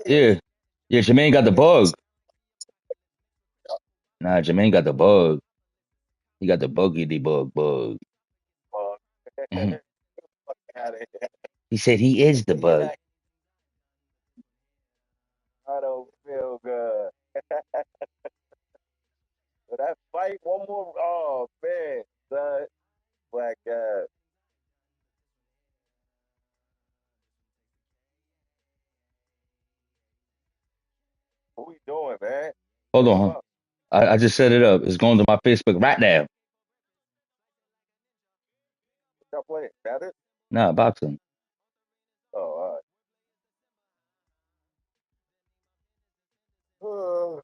Yeah. Yeah, Jermaine got the bug. Nah, Jermaine got the bug. He got the buggy bug. Mhm. He said he is the bug. I don't feel good. But that fight, one more. Oh man, son, black guy. What we doing, man? Hold Come on. up. I just set it up. It's going to my Facebook right now. Stop playing. Got it? Nah, boxing. Oh, all right.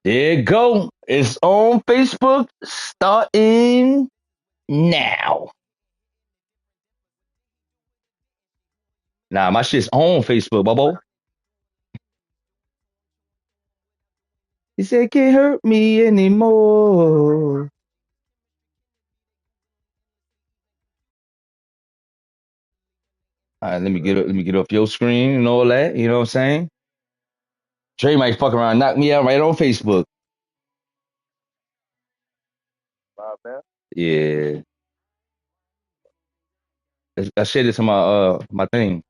There you go. It's on Facebook starting now. Nah, my shit's on Facebook, Bobo. He said, can't hurt me anymore. All right, let me get off your screen and all that. You know what I'm saying? Trey might fuck around, and knock me out right on Facebook. Man. Yeah, I shared it to my thing.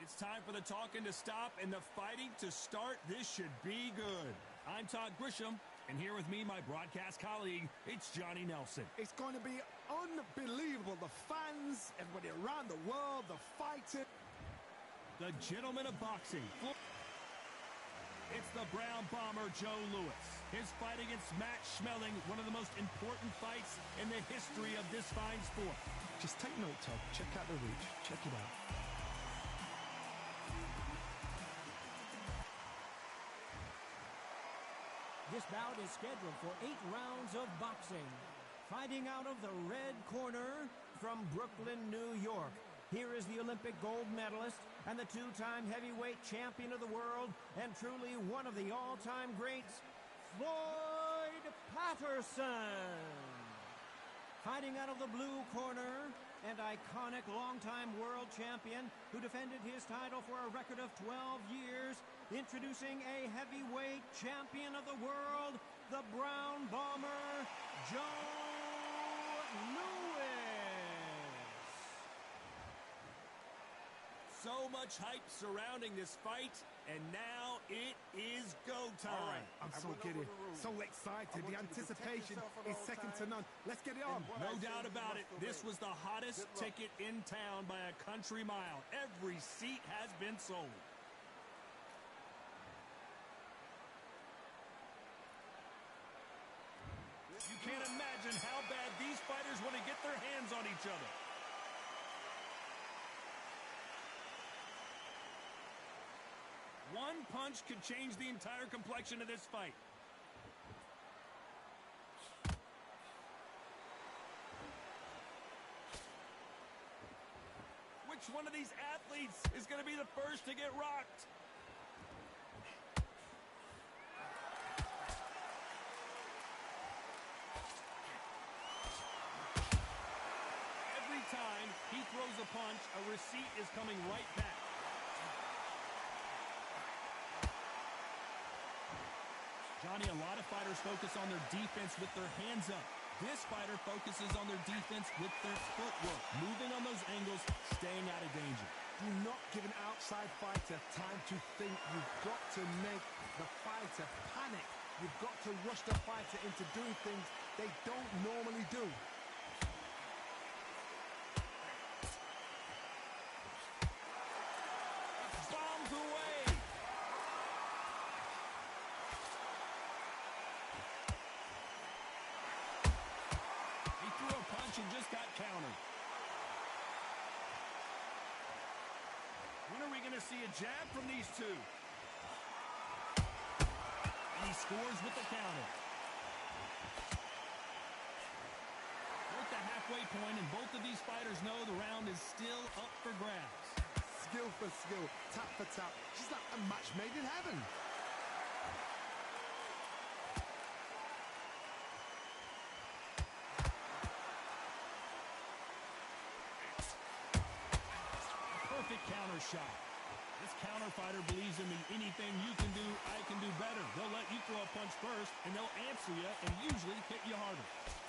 It's time for the talking to stop and the fighting to start. This should be good. I'm Todd Grisham, and here with me, my broadcast colleague, it's Johnny Nelson. It's going to be unbelievable. The fans, everybody around the world, the fighting. The gentleman of boxing. It's the Brown Bomber, Joe Louis. His fight against Matt Schmeling, one of the most important fights in the history of this fine sport. Just take note, Todd. Check out the reach. Check it out. This bout is scheduled for 8 rounds of boxing. Fighting out of the red corner from Brooklyn, New York. Here is the Olympic gold medalist and the two-time heavyweight champion of the world and truly one of the all-time greats, Floyd Patterson. Fighting out of the blue corner, and iconic longtime world champion who defended his title for a record of 12 years, introducing a heavyweight champion of the world, the Brown Bomber, Joe Louis. So much hype surrounding this fight, and now it is go time. I'm so giddy, so excited. The anticipation is second to none. Let's get it on. No doubt about it. This was the hottest ticket in town by a country mile. Every seat has been sold. You can't imagine how bad these fighters want to get their hands on each other. One punch could change the entire complexion of this fight. Which one of these athletes is going to be the first to get rocked? Every time he throws a punch, a receipt is coming right back. Johnny, a lot of fighters focus on their defense with their hands up. This fighter focuses on their defense with their footwork, moving on those angles, staying out of danger. Do not give an outside fighter time to think. You've got to make the fighter panic. You've got to rush the fighter into doing things they don't normally do. Bombs away! He threw a punch and just got countered. When are we going to see a jab from these two? And he scores with the counter. We're at the halfway point, and both of these fighters know the round is still up for grabs. Skill for skill, tap for tap. She's like a match made in heaven. Perfect counter shot. This counter fighter believes in me. Anything you can do, I can do better. They'll let you throw a punch first, and they'll answer you and usually hit you harder.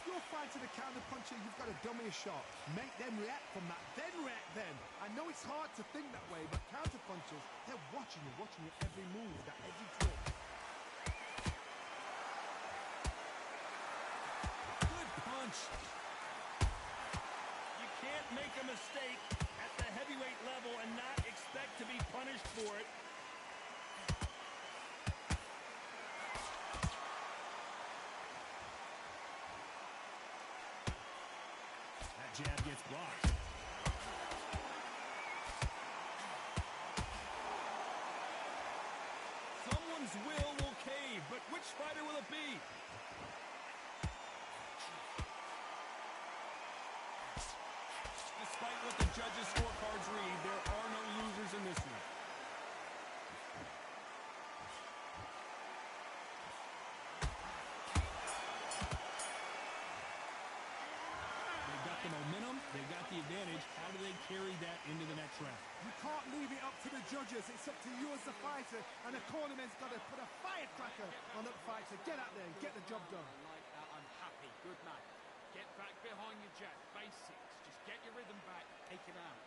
You're fighting a counter puncher, you've got to dummy a shot. Make them react from that, then react then. I know it's hard to think that way, but counter punchers, they're watching your every move, that every trick. Good punch. You can't make a mistake at the heavyweight level and not expect to be punished for it. That jab gets blocked. Someone's will cave, but which fighter will it be? Despite what the judges' scorecards read, there are no losers in this one. They've got the momentum, they've got the advantage. How do they carry that into the next round? You can't leave it up to the judges. It's up to you as the fighter, and the cornerman's got to put a firecracker on that fighter. Get out there and get the job done. I like that. I'm happy. Good man. Get back behind your jab. Basics. Just get your rhythm back. Take him out.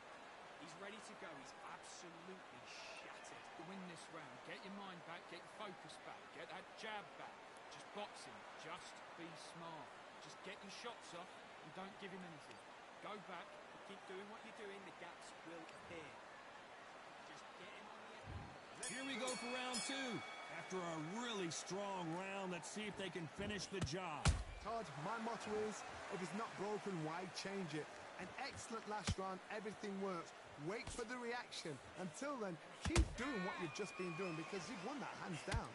He's ready to go. He's absolutely shattered to win this round. Get your mind back. Get your focus back. Get that jab back. Just boxing. Just be smart. Just get your shots off and don't give him anything. Go back. Keep doing what you're doing. The gaps will appear. Just get him on the... Here we go for round two. After a really strong round, let's see if they can finish the job. Todd, my motto is, if it's not broken, why change it? An excellent last round, everything works. Wait for the reaction. Until then, keep doing what you've just been doing because you've won that hands down.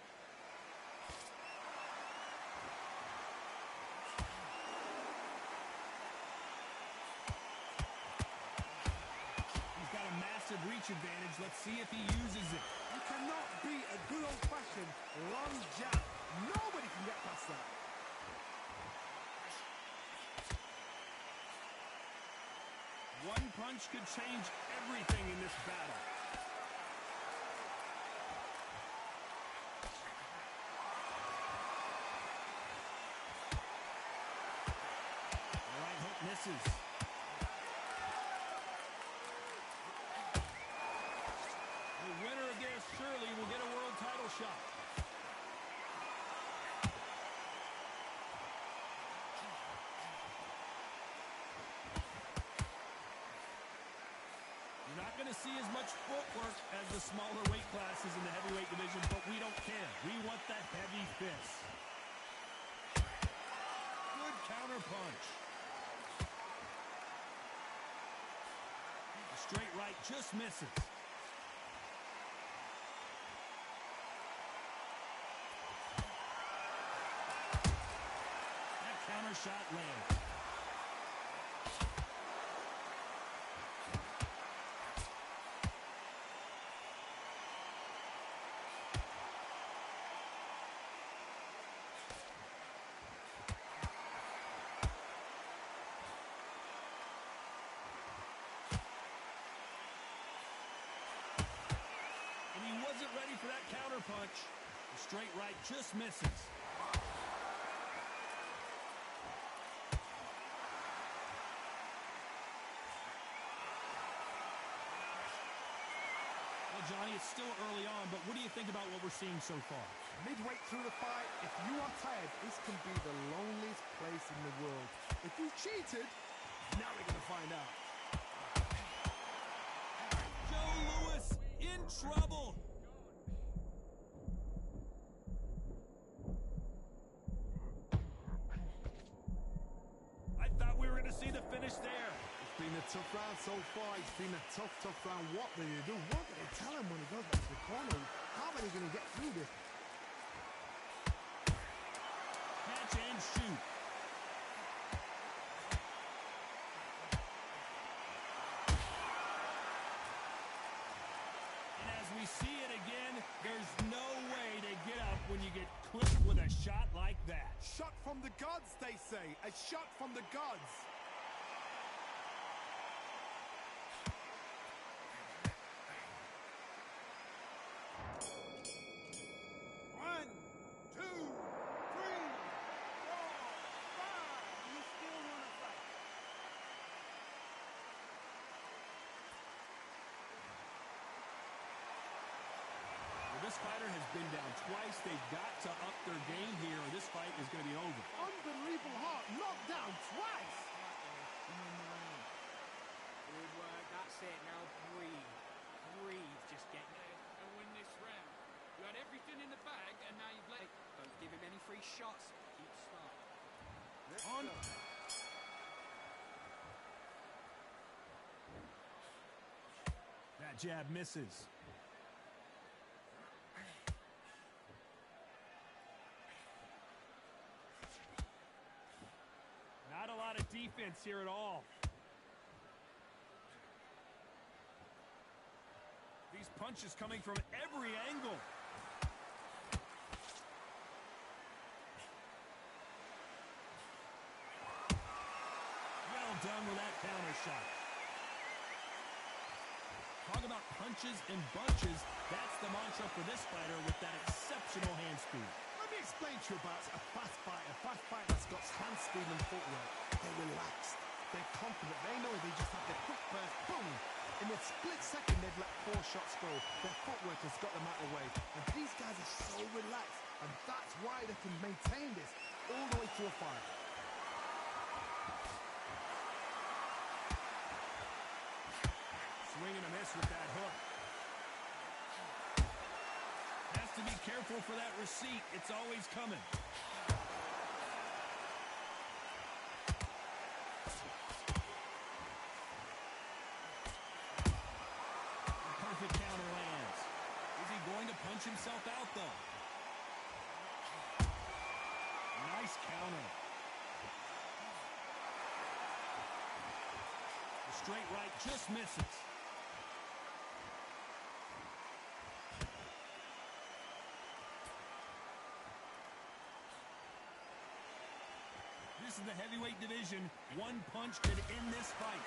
reach advantage. Let's see if he uses it. You cannot beat a good old-fashioned long jab. Nobody can get past that. One punch could change everything in this battle. All right, hook misses. The winner against Shirley will get a world title shot. You're not going to see as much footwork as the smaller weight classes in the heavyweight division, but we don't care. We want that heavy fist. Good counter punch. A straight right just misses. That counter shot lands. And he wasn't ready for that counter punch. The straight right just misses. Well, Johnny, it's still early on, but what do you think about what we're seeing so far? Midway through the fight, if you are tired, this can be the loneliest place in the world. If you cheated, now we're going to find out. Joe Louis in trouble. I thought we were going to see the finish there. It's been a tough round so far. It's been a tough round. What do they do? What do they tell him when he goes back to the corner? How are they going to get through this? Catch and shoot. And as we see it again, there's no way to get up when you get clipped with a shot like that. Shot from the gods, they say. A shot from the gods. One, two, three, 4, 5. You still want to fight? Well, this fighter has been down twice. They've got to up their game here, or this fight is going to be over. Unbelievable heart. Knocked down twice. Good work, that's it. Now breathe. Breathe, just get there and win this round. You had everything in the bag, and now you've let it. Don't give him any free shots. Keep smart. On. That jab misses. Not a lot of defense here at all. These punches coming from every angle. Well done with that counter shot. Talk about punches and bunches. That's the mantra for this fighter with that exceptional hand speed. Let me explain to you about a fast fighter that's got hand speed and footwork. They're relaxed. They're confident. They know they just have their quick burst. Boom! In a split second, they've let 4 shots go. Their footwork has got them out of the way. And these guys are so relaxed. And that's why they can maintain this all the way through a fight. Swing and a miss with that hook. Has to be careful for that receipt. It's always coming. The perfect counter lands. Is he going to punch himself out, though? Nice counter. The straight right just misses. the heavyweight division, one punch could end this fight.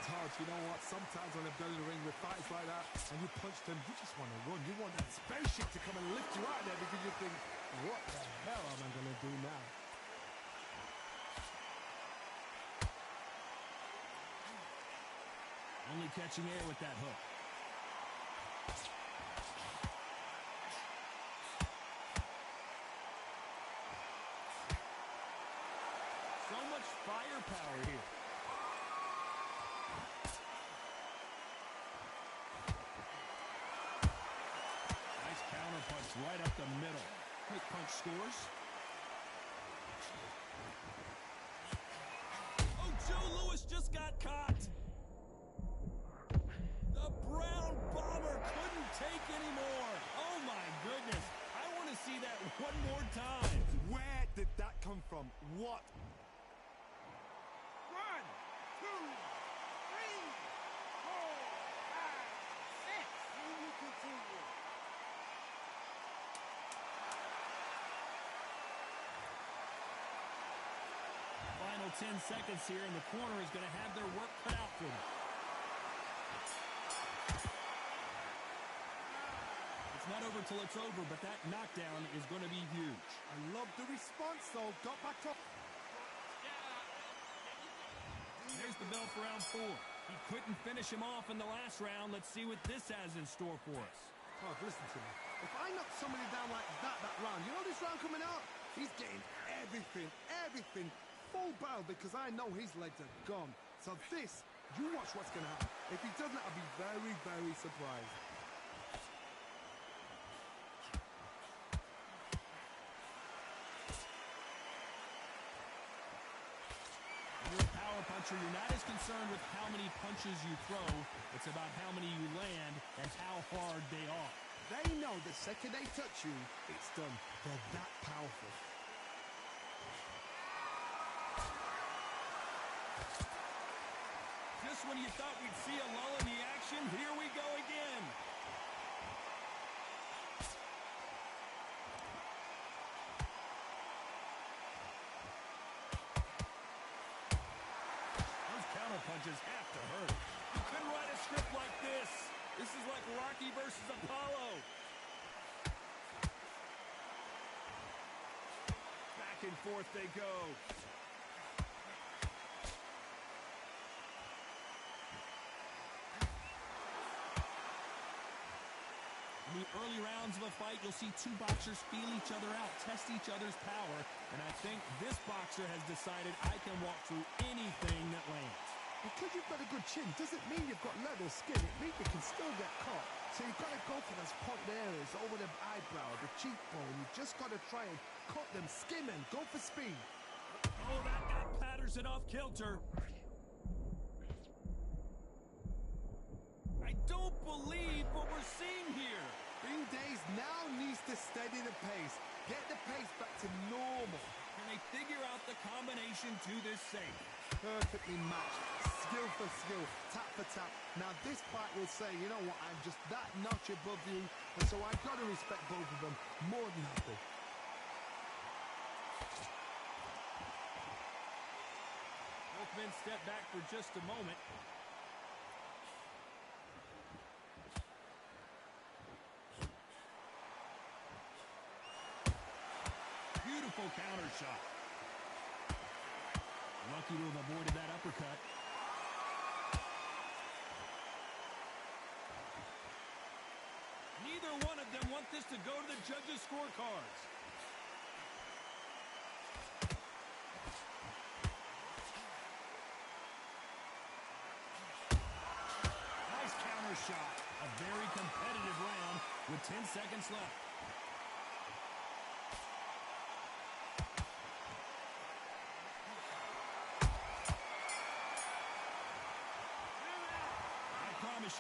Todd, you know what? Sometimes when I've done in the ring with fights like that, and you punch them, you just want to run. You want that spaceship to come and lift you out there because you think, what the hell am I going to do now? Only catching air with that hook. So much firepower here. Nice counter punch right up the middle. Quick punch scores. Oh, Joe Louis just got caught. The Brown Bomber couldn't take anymore. Oh, my goodness. I want to see that one more time. Where did that come from? What? 1, 2, 3, 4, 5, 6. And you continue. Final 10 seconds here, and the corner is going to have their work cut out for them. It's not over till it's over, but that knockdown is going to be huge. I love the response, though. Got back up. There's the bell for round 4. He couldn't finish him off in the last round. Let's see what this has in store for us. Todd, listen to me. If I knock somebody down like that round, you know this round coming out? He's getting everything full barrel because I know his legs are gone. So this, you watch what's going to happen. If he doesn't, I'll be very, very surprised. When you're a power puncher, you're not as concerned with how many punches you throw. It's about how many you land and how hard they are. They know the second they touch you, it's done. They're that powerful. Just when you thought we'd see a lull in the action, here we go again. Those counter punches have to hurt. You couldn't write a script like this. This is like Rocky versus Apollo. Back and forth they go. In the early rounds of a fight, you'll see two boxers feel each other out, test each other's power, and I think this boxer has decided I can walk through anything that lands. Because you've got a good chin doesn't mean you've got level skin. It means you can still get caught. So you've got to go for those pointed areas over the eyebrow, the cheekbone. You've just got to try and cut them, skim them, go for speed. Oh, that got Patterson off kilter. I don't believe what we're seeing here. Bing Days now needs to steady the pace. Get the pace back to normal. Can they figure out the combination to this safe? Perfectly matched. Skill for skill. Tap for tap. Now this fight will say, you know what, I'm just that notch above you. And so I've got to respect both of them more than happy. Both men step back for just a moment. Beautiful counter shot. Lucky to have avoided that uppercut. Neither one of them want this to go to the judges' scorecards. Nice counter shot. A very competitive round with 10 seconds left.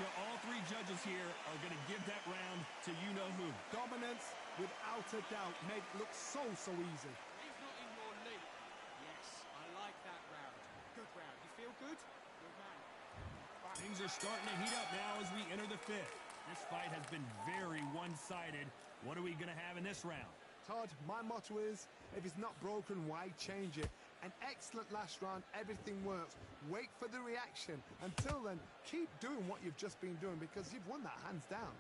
You, all three judges here are going to give that round to you-know-who. Dominance, without a doubt, made it look so easy. He's not in your league. Yes, I like that round. Good round. You feel good? Good man. Things are starting to heat up now as we enter the fifth. This fight has been very one-sided. What are we going to have in this round? Todd, my motto is, if it's not broken, why change it? An excellent last round. Everything works. Wait for the reaction. Until then, keep doing what you've just been doing because you've won that hands down.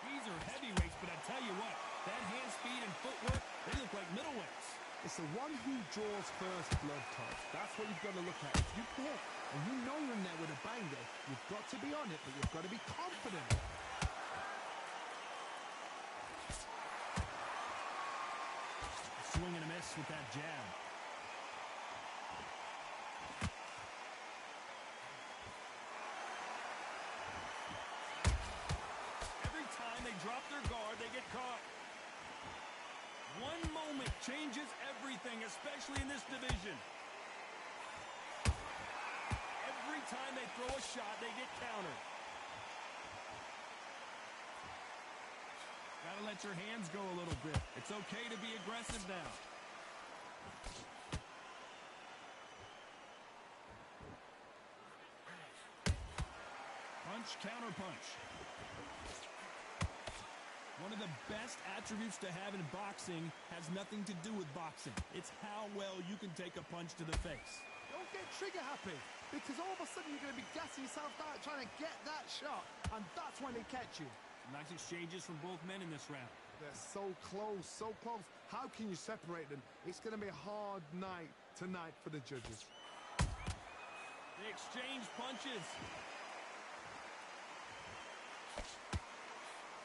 These are heavyweights, but I tell you what, that hand speed and footwork, they look like middleweights. It's the one who draws first blood, Todd. That's what you've got to look at. If you hit and you know you're in there with a banger, you've got to be on it, but you've got to be confident. Swing and a miss with that jab. Every time they drop their guard, they get caught. One moment changes everything, especially in this division. Every time they throw a shot, they get countered. Gotta let your hands go a little bit. It's okay to be aggressive now. Punch, counter punch. One of the best attributes to have in boxing has nothing to do with boxing. It's how well you can take a punch to the face. Don't get trigger happy, because all of a sudden you're going to be gassing yourself out trying to get that shot, and that's when they catch you. Nice exchanges from both men in this round. They're so close, so close. How can you separate them? It's going to be a hard night tonight for the judges. They exchange punches.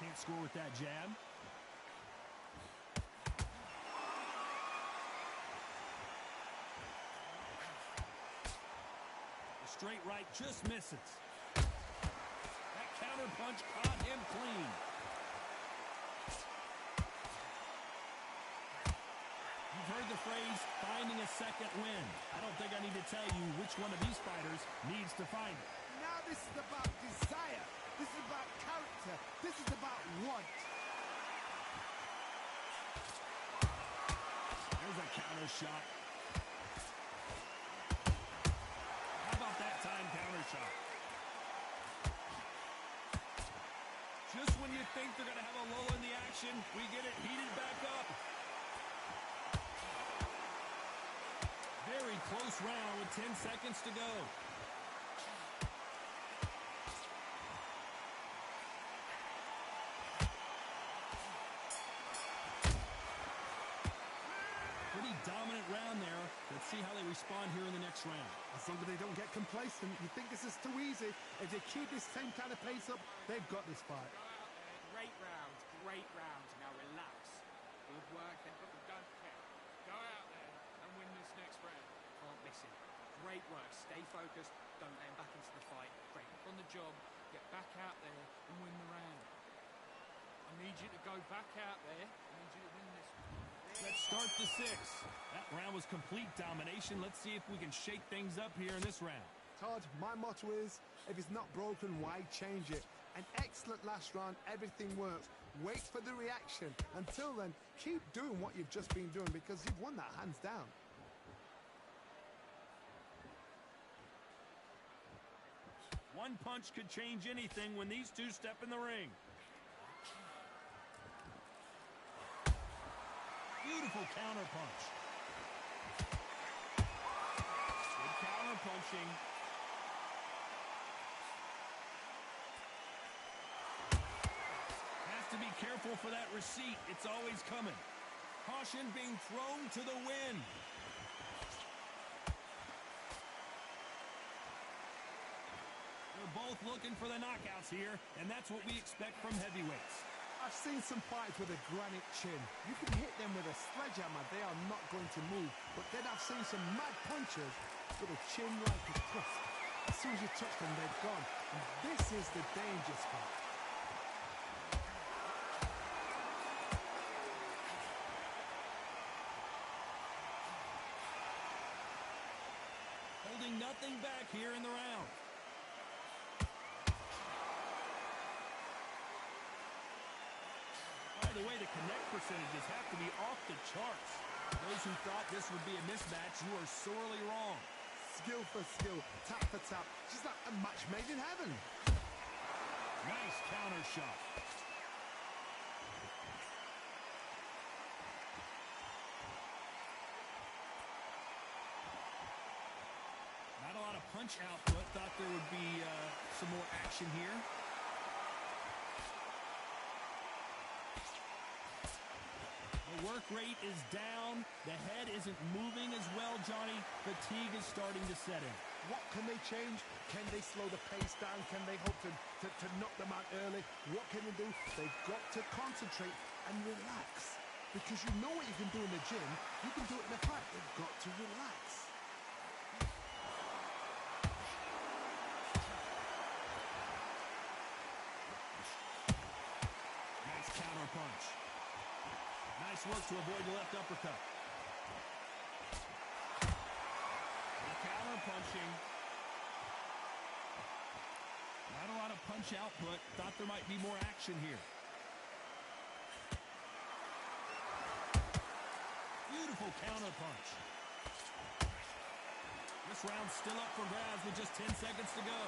Can't score with that jab. The straight right just misses. That counter punch caught him clean. You've heard the phrase, finding a second win. I don't think I need to tell you which one of these fighters needs to find it. Now this is about desire. This is about character. This is about want. There's a counter shot. How about that time counter shot? Just when you think they're going to have a lull in the action, we get it heated back up. Very close round with 10 seconds to go. Pretty dominant round there. Let's see how they respond here in the next round. As long as they don't get complacent, you think this is too easy. If they keep this same kind of pace up, they've got this fight. Great round, great round. Now relax. Good work, then, but don't care. Go out there and win this next round. Can't miss it. Great work. Stay focused. Don't let him back into the fight. Great on the job. Get back out there and win the round. I need you to go back out there. I need you to win this one. Let's start the sixth. That round was complete domination. Let's see if we can shake things up here in this round. Todd, my motto is, if it's not broken, why change it? An excellent last round, everything works. Wait for the reaction. Until then, keep doing what you've just been doing because you've won that hands down. One punch could change anything when these two step in the ring. Beautiful counter punch. Good counter punching. Has to be careful for that receipt. It's always coming. Caution being thrown to the wind. They're both looking for the knockouts here, and that's what we expect from heavyweights. I've seen some fighters with a granite chin. You can hit them with a sledgehammer, they are not going to move. But then I've seen some mad punchers with a chin like a tusk. As soon as you touch them, they're gone. And this is the danger spot. Holding nothing back here in the round. By the way, the connect percentages have to be off the charts. Those who thought this would be a mismatch, you are sorely wrong. Skill for skill, tap for tap, just like a match made in heaven. Nice counter shot. Not a lot of punch output. Thought there would be some more action here. The work rate is down. The head isn't moving as well, Johnny. Fatigue is starting to set in. What can they change? Can they slow the pace down? Can they hope to knock them out early? What can they do? They've got to concentrate and relax. Because you know what you can do in the gym. You can do it in the fight. They've got to relax. Nice counter punch. Nice work to avoid the left uppercut. Counter punching. Not a lot of punch output. Thought there might be more action here. Beautiful counter punch. This round's still up for grabs with just 10 seconds to go.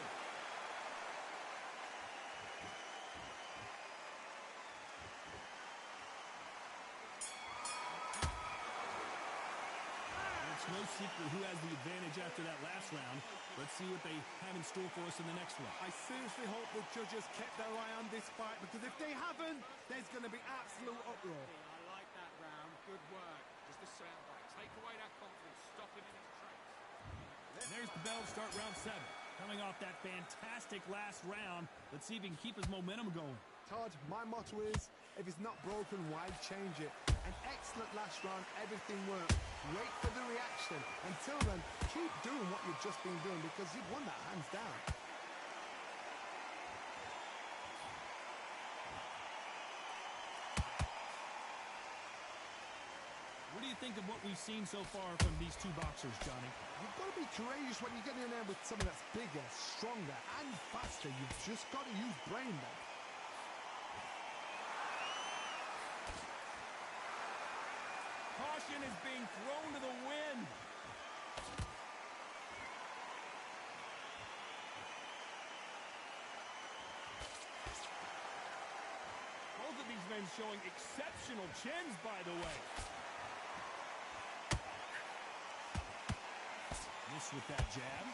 No secret who has the advantage after that last round. Let's see what they have in store for us in the next one. I seriously hope the judges kept their eye on this fight, because if they haven't, there's going to be absolute uproar. I like that round. Good work. Just a setback. Take away that confidence. Stop him in his tracks. And there's the bell to start round 7. Coming off that fantastic last round, let's see if he can keep his momentum going. Todd, my motto is, if it's not broken, why change it? An excellent last round, everything worked. Wait for the reaction. Until then, keep doing what you've just been doing, because you've won that hands down. What do you think of what we've seen so far from these two boxers, Johnny? You've got to be courageous when you get in there with someone that's bigger, stronger, and faster. You've just got to use brain then. Caution is being thrown to the wind. Both of these men showing exceptional chins, by the way. Miss with that jab.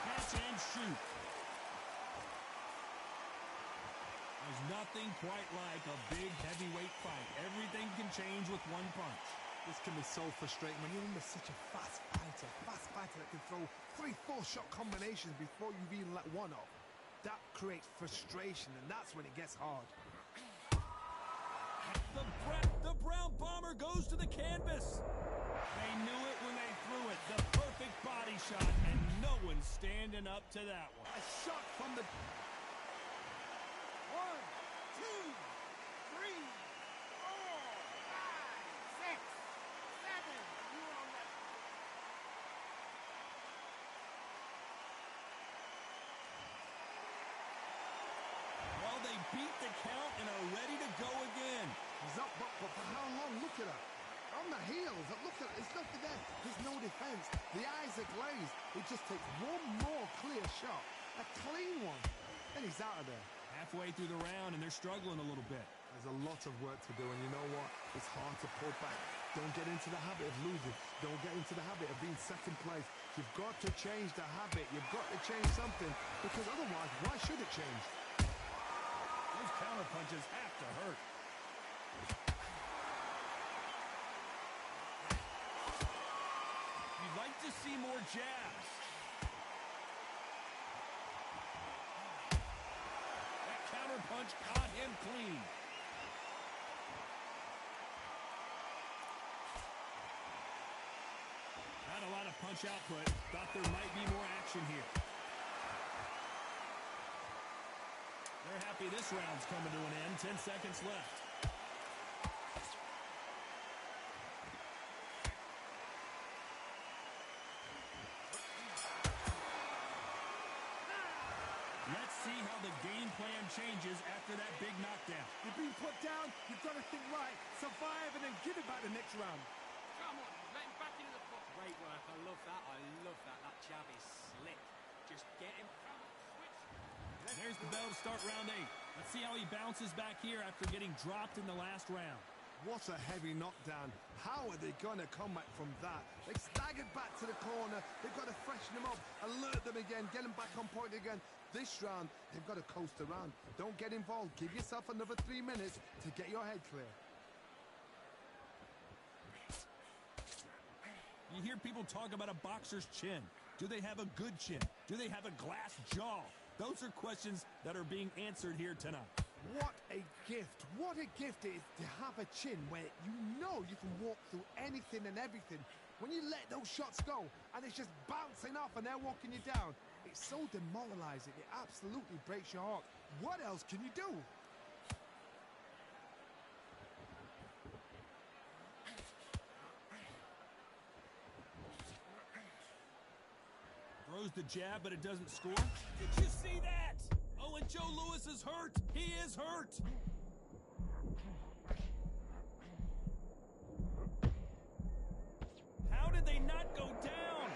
Catch and shoot. There's nothing quite like a big heavyweight fight. Everything can change with one punch. This can be so frustrating when you're under such a fast fighter that can throw 3-4 shot combinations before you've even let one off. That creates frustration, and that's when it gets hard. The Brown Bomber goes to the canvas. They knew it when they threw it. The perfect body shot, and no one's standing up to that one. A shot from the... 1, 2, 3, 4, 5, 6, 7. You on that? Well, they beat the count and are ready to go again. He's up, but for how long? Look at her. On the heels. Look at it. There's nothing there. There's no defense. The eyes are glazed. It just takes one more clear shot. A clean one. And he's out of there. Halfway through the round, and they're struggling a little bit. There's a lot of work to do, and you know what? It's hard to pull back. Don't get into the habit of losing. Don't get into the habit of being second place. You've got to change the habit. You've got to change something, because otherwise, why should it change? Those counter punches have to hurt. You'd like to see more jabs. That counter punch caught him clean. Not a lot of punch output. Thought there might be more action here. They're happy this round's coming to an end. 10 seconds left. Let's see how the game plan changes after that big knockdown. You've been put down. You've got to think right. Survive and then give it back the next round. Come on, let him back into the pot. Great work. I love that. I jab is slick. Just get him. There's the bell to start round 8. Let's see how he bounces back here after getting dropped in the last round. What a heavy knockdown. How are they going to come back from that? They staggered back to the corner. They've got to freshen them up, alert them again, get them back on point again. This round, they've got to coast around. Don't get involved. Give yourself another 3 minutes to get your head clear. You hear people talk about a boxer's chin. Do they have a good chin? Do they have a glass jaw? Those are questions that are being answered here tonight. What a gift. What a gift it is to have a chin where you know you can walk through anything and everything. When you let those shots go and it's just bouncing off and they're walking you down, it's so demoralizing. It absolutely breaks your heart. What else can you do? Throws the jab, but it doesn't score. Did you see that? Oh, and Joe Louis is hurt. He is hurt. How did they not go down?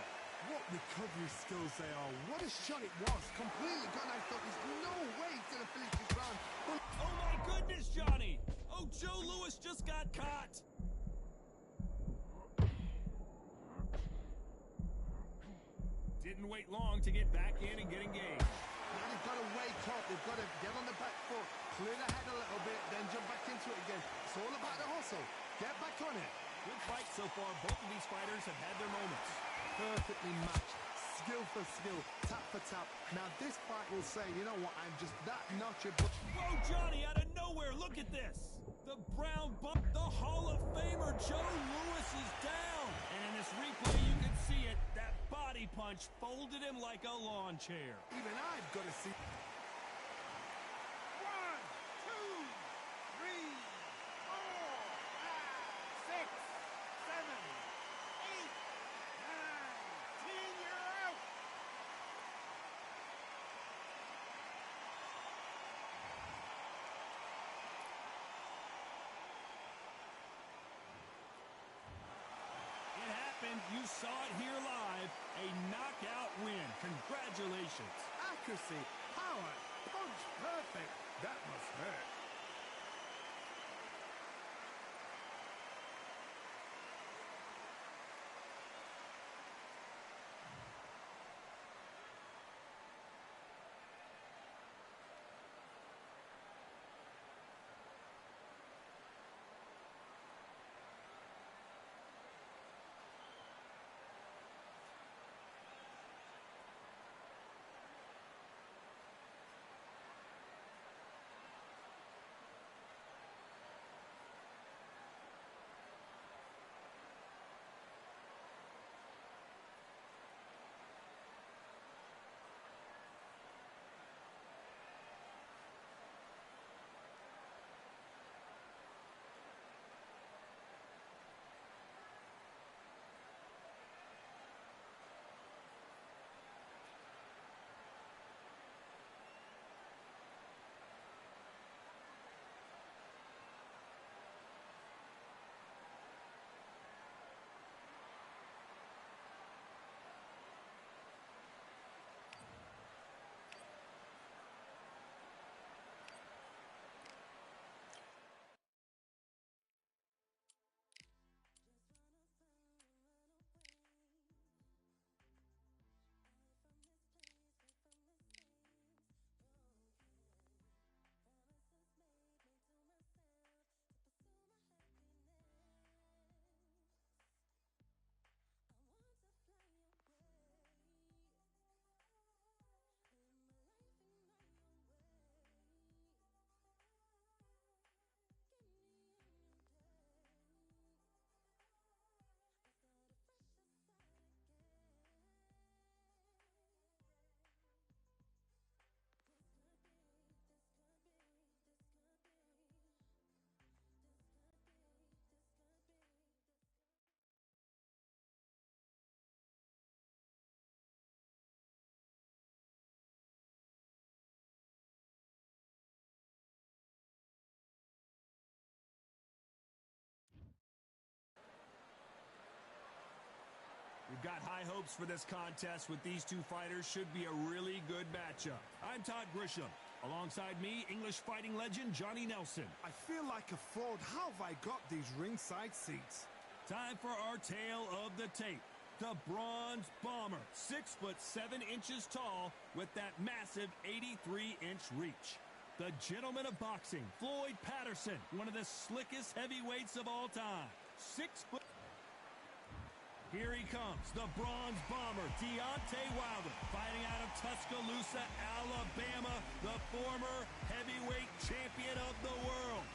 What recovery skills they are. What a shot it was. Completely gone. I thought there's no way he's going to finish this round. But oh, my goodness, Johnny. Oh, Joe Louis just got caught. Didn't wait long to get back in and get engaged. now they've got to wake up. They've got to get on the back foot, clear the head a little bit, then jump back into it again. It's all about the hustle. Get back on it. Good fight so far. Both of these fighters have had their moments. Perfectly matched. Skill for skill. Tap for tap. Now this fight will say, you know what, I'm just that notch above. Whoa, Johnny, out of nowhere. Look at this. The brown bump. The Hall of Famer Joe Louis is down. And in this replay, you can see it. That body punch folded him like a lawn chair. Even I've got to see. 1, 2, 3, 4, 5, 6, 7, 8, 9, 10. You're out. It happened. You saw it here live. A knockout win. Congratulations. Accuracy, power, punch perfect. That must hurt. high hopes for this contest with these two fighters. Should be a really good matchup. I'm Todd Grisham. Alongside me, English fighting legend Johnny Nelson. I feel like a fraud. How have I got these ringside seats? Time for our tale of the tape. The Bronze Bomber, 6'7" tall with that massive 83-inch reach. The Gentleman of Boxing, Floyd Patterson, one of the slickest heavyweights of all time. 6 foot. Here he comes, the Bronze Bomber, Deontay Wilder, fighting out of Tuscaloosa, Alabama, the former heavyweight champion of the world.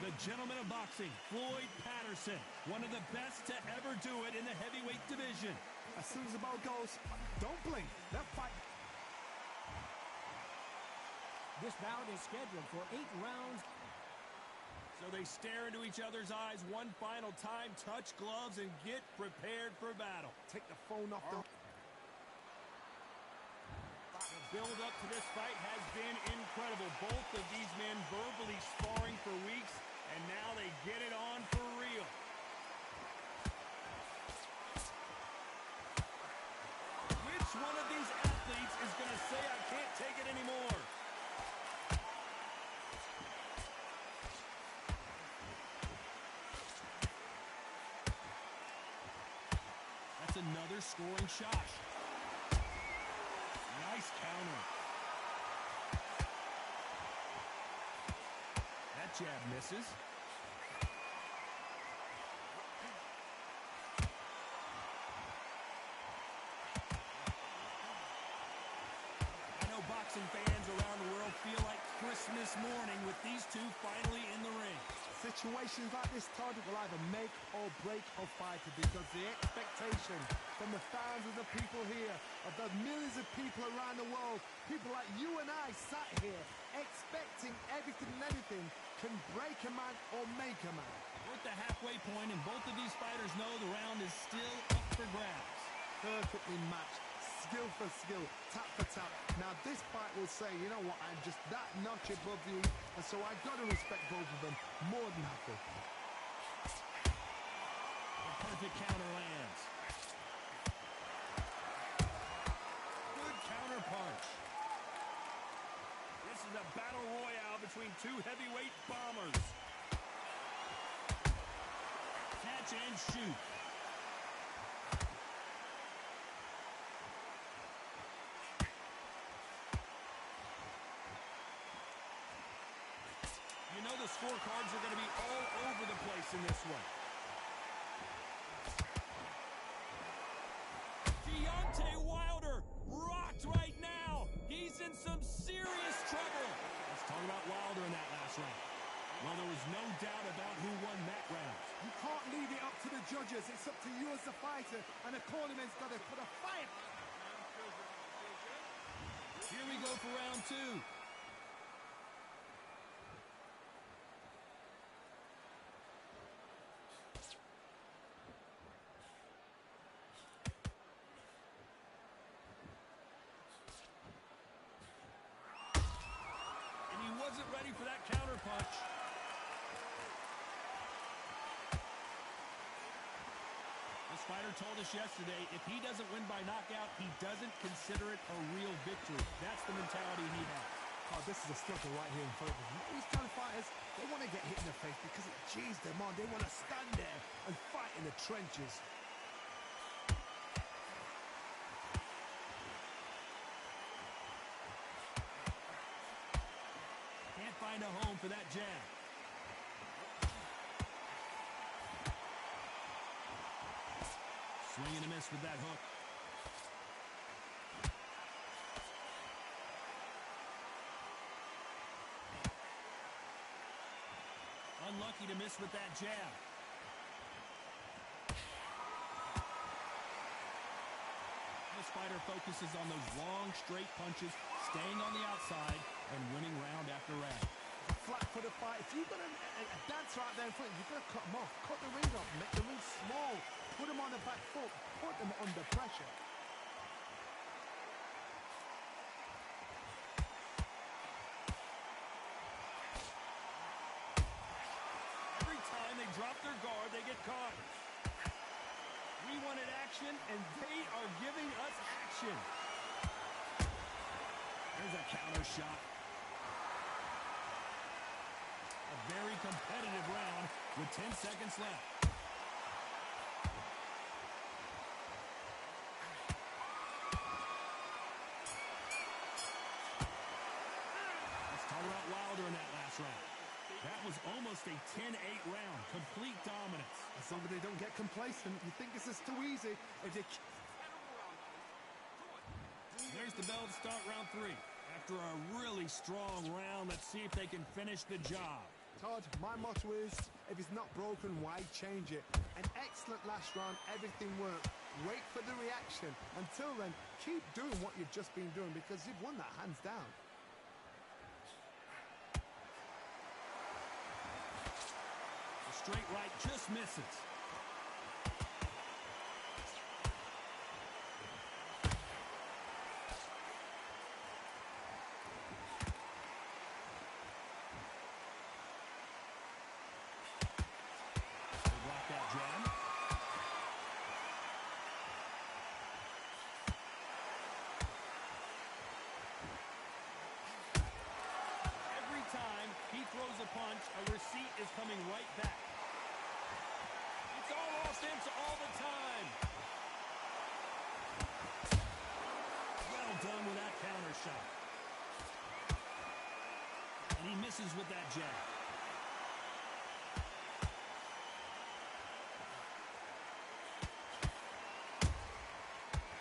The Gentleman of Boxing, Floyd Patterson, one of the best to ever do it in the heavyweight division. As soon as the ball goes, don't blink. That fight. This bout is scheduled for 8 rounds. So they stare into each other's eyes one final time, touch gloves, and get prepared for battle. Take the phone off the... The build-up to this fight has been incredible. Both of these men verbally sparring for weeks, and now they get it on for real. Which one of these athletes is going to say, I can't take it anymore? That's another scoring shot. Nice counter. That jab misses. I know boxing fans around the world feel like Christmas morning with these two finally in the ring. Situations like this, Todd, will either make or break a fighter because the expectation from the fans of the people here, of the millions of people around the world, people like you and I sat here expecting everything and anything can break a man or make a man. We're at the halfway point, and both of these fighters know the round is still up for grabs. Perfectly matched, skill for skill, tap for tap. Now this fight will say, you know what, I'm just that notch above you, and so I've got to respect both of them more than happy. The perfect counter lands. Good counter punch. This is a battle royale between two heavyweight bombers. Catch and shoot. You know the scorecards are going to be all over the place in this one. Deontay Wilder rocked right now. He's in some serious trouble. Let's talk about Wilder in that last round. Well, there was no doubt about who won that round. You can't leave it up to the judges. It's up to you as the fighter, and the cornerman's got to put a fight. Here we go for round two. And he wasn't ready for that counter punch. This fighter told us yesterday, if he doesn't win by knockout, he doesn't consider it a real victory. That's the mentality he has. Oh, this is a struggle right here in front of them. These kind of fighters, they want to get hit in the face because it cheers them on. They want to stand there and fight in the trenches. Can't find a home for that jab. Swing and a miss with that hook. Unlucky to miss with that jab. This fighter focuses on those long, straight punches, staying on the outside, and winning round after round. Flat for the fight. If you've got a dancer out there in front, you've got to cut them off. Cut the ring off. Make the ring small. Put them on the back foot. Put them under pressure. Every time they drop their guard, they get caught. We wanted action, and they are giving us action. There's a counter shot. A very competitive round with 10 seconds left. Let's talk about Wilder in that last round. That was almost a 10-8 round. Complete dominance. As long as they don't get complacent, you think this is too easy. If they... There's the bell to start round 3. After a really strong round, let's see if they can finish the job. Todd, my motto is, if it's not broken, why change it? An excellent last round, everything worked. Wait for the reaction. Until then, keep doing what you've just been doing because you've won that hands down. The straight right just misses. Punch, a receipt is coming right back. It's all offense all the time. Well done with that counter shot. And he misses with that jab.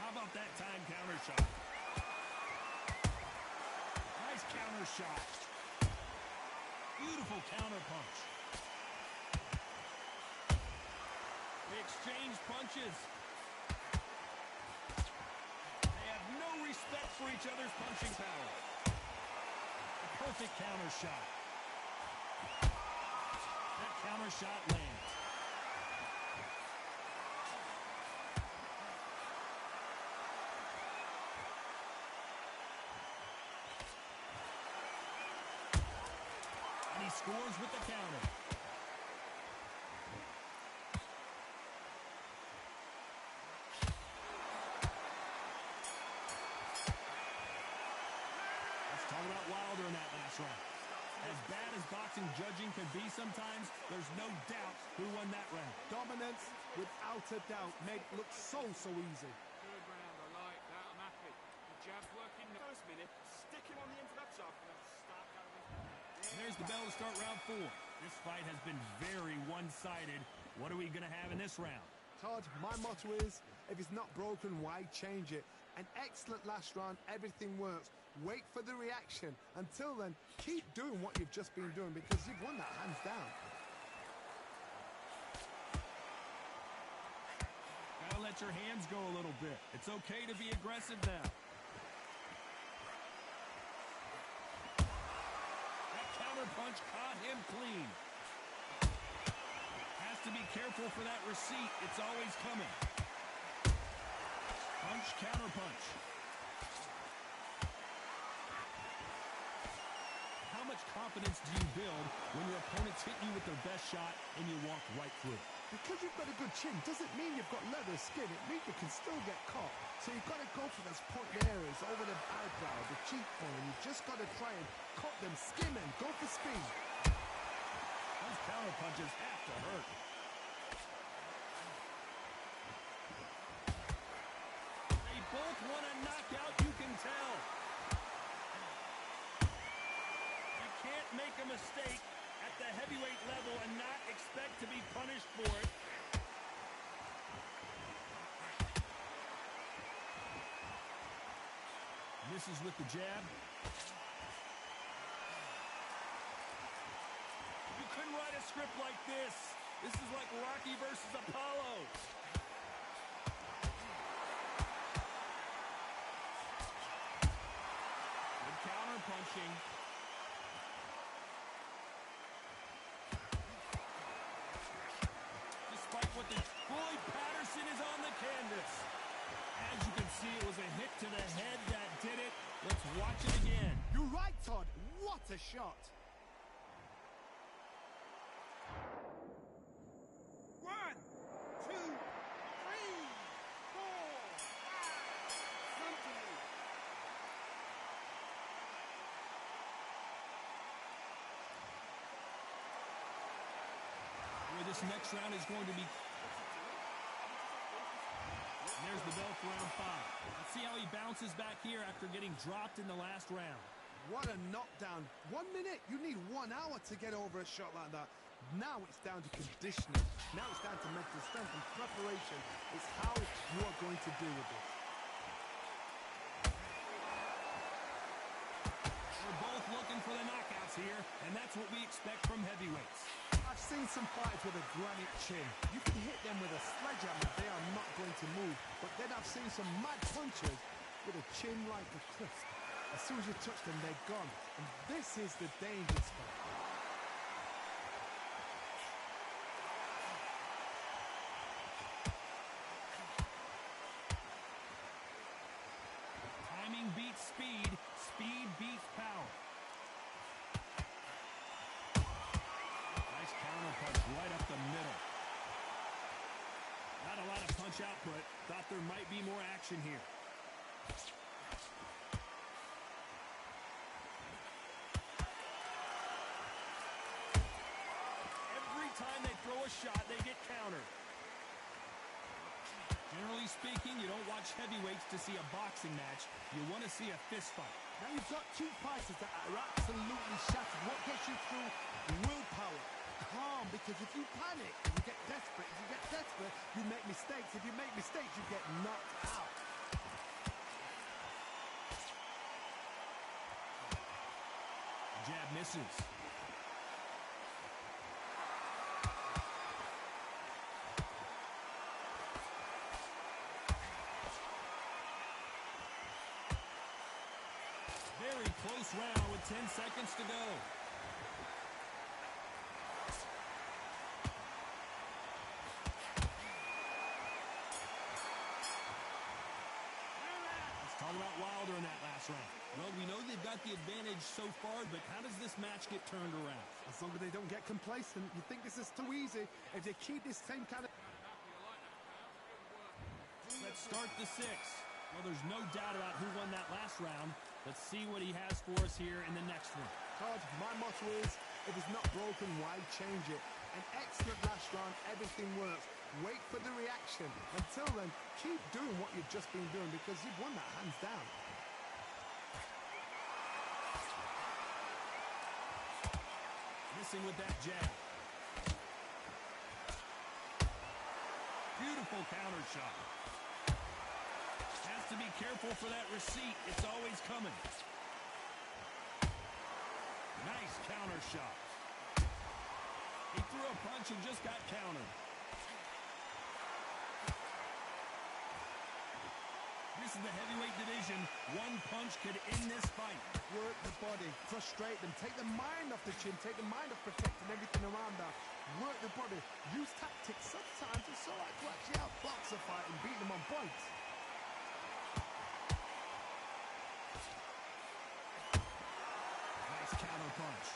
How about that time counter shot? Nice counter shot. Beautiful counter punch. They exchange punches. They have no respect for each other's punching power. A perfect counter shot. That counter shot lands. He scores with the counter. Let's talk about Wilder in that last round. As bad as boxing judging can be sometimes, there's no doubt who won that round. Dominance, without a doubt, made it look so easy. Good round, I like that, I'm happy. The jab's working the first minute, stick him on the end of that top, and start going. There's the bell to start round 4. This fight has been very one-sided. What are we going to have in this round? Todd, my motto is, if it's not broken, why change it? An excellent last round, everything works. Wait for the reaction. Until then, keep doing what you've just been doing because you've won that hands down. Gotta let your hands go a little bit. It's okay to be aggressive now. Punch caught him clean. Has to be careful for that receipt. It's always coming. Punch, counter punch. How much confidence do you build when your opponents hit you with their best shot and you walk right through? Because you've got a good chin doesn't mean you've got leather skin. It means you can still get caught. So you've got to go for those pointed areas over the eyebrow, the cheekbone. You've just got to try and cut them, skim them, go for speed. Those counter punches have to hurt. They both want a knockout, you can tell. You can't make a mistake at the heavyweight level and not expect to be punished for it. Misses with the jab. You couldn't write a script like this. This is like Rocky versus Apollo. Good counter punching. Despite what the Floyd Patterson is on the canvas. As you can see, it was a hit to the head that did it. Let's watch it again. You're right, Todd. What a shot. 1, 2, 3. this next round is going to be... There's the bell for round 5. Let's see how he bounces back here after getting dropped in the last round. What a knockdown. 1 minute, you need 1 hour to get over a shot like that. Now it's down to conditioning. Now it's down to mental strength and preparation. It's how you are going to deal with this. We're both looking for the knockouts here, and that's what we expect from heavyweights. I've seen some fighters with a granite chin. You can hit them with a sledgehammer, they are not going to move. But then I've seen some mad punchers with a chin like a crisp. As soon as you touch them, they're gone. And this is the dangerous part. Timing beats speed. Speed beats power. Nice counter punch right up the middle. Not a lot of punch output. Thought there might be more action here. Every time they throw a shot, they get countered. Generally speaking, you don't watch heavyweights to see a boxing match. You want to see a fist fight. Now you've got two fighters that are absolutely shattered. What gets you through? Willpower. Calm, because if you panic, you get desperate. If you get desperate, you make mistakes. If you make mistakes, you get knocked out. Jab misses. Very close round with 10 seconds to go. Let's talk about Wilder in that last round. Well, we know they've got the advantage so far, but how does this match get turned around? As long as they don't get complacent, you think this is too easy. If they keep this same kind of... Let's start the 6. Well, there's no doubt about who won that last round. Let's see what he has for us here in the next one. Todd, my motto is, if it's not broken, why change it? An excellent last round, everything works. Wait for the reaction. Until then, keep doing what you've just been doing because you've won that hands down. Missing with that jab. Beautiful counter shot. Has to be careful for that receipt. It's always coming. Nice counter shot. He threw a punch and just got countered. This is the heavyweight division. One punch could end this fight. Work the body, frustrate them, take the mind off the chin, take the mind off protecting everything around that. Work the body, use tactics. Sometimes it's all right to actually outbox a fight and beat them on points. Nice counter punch.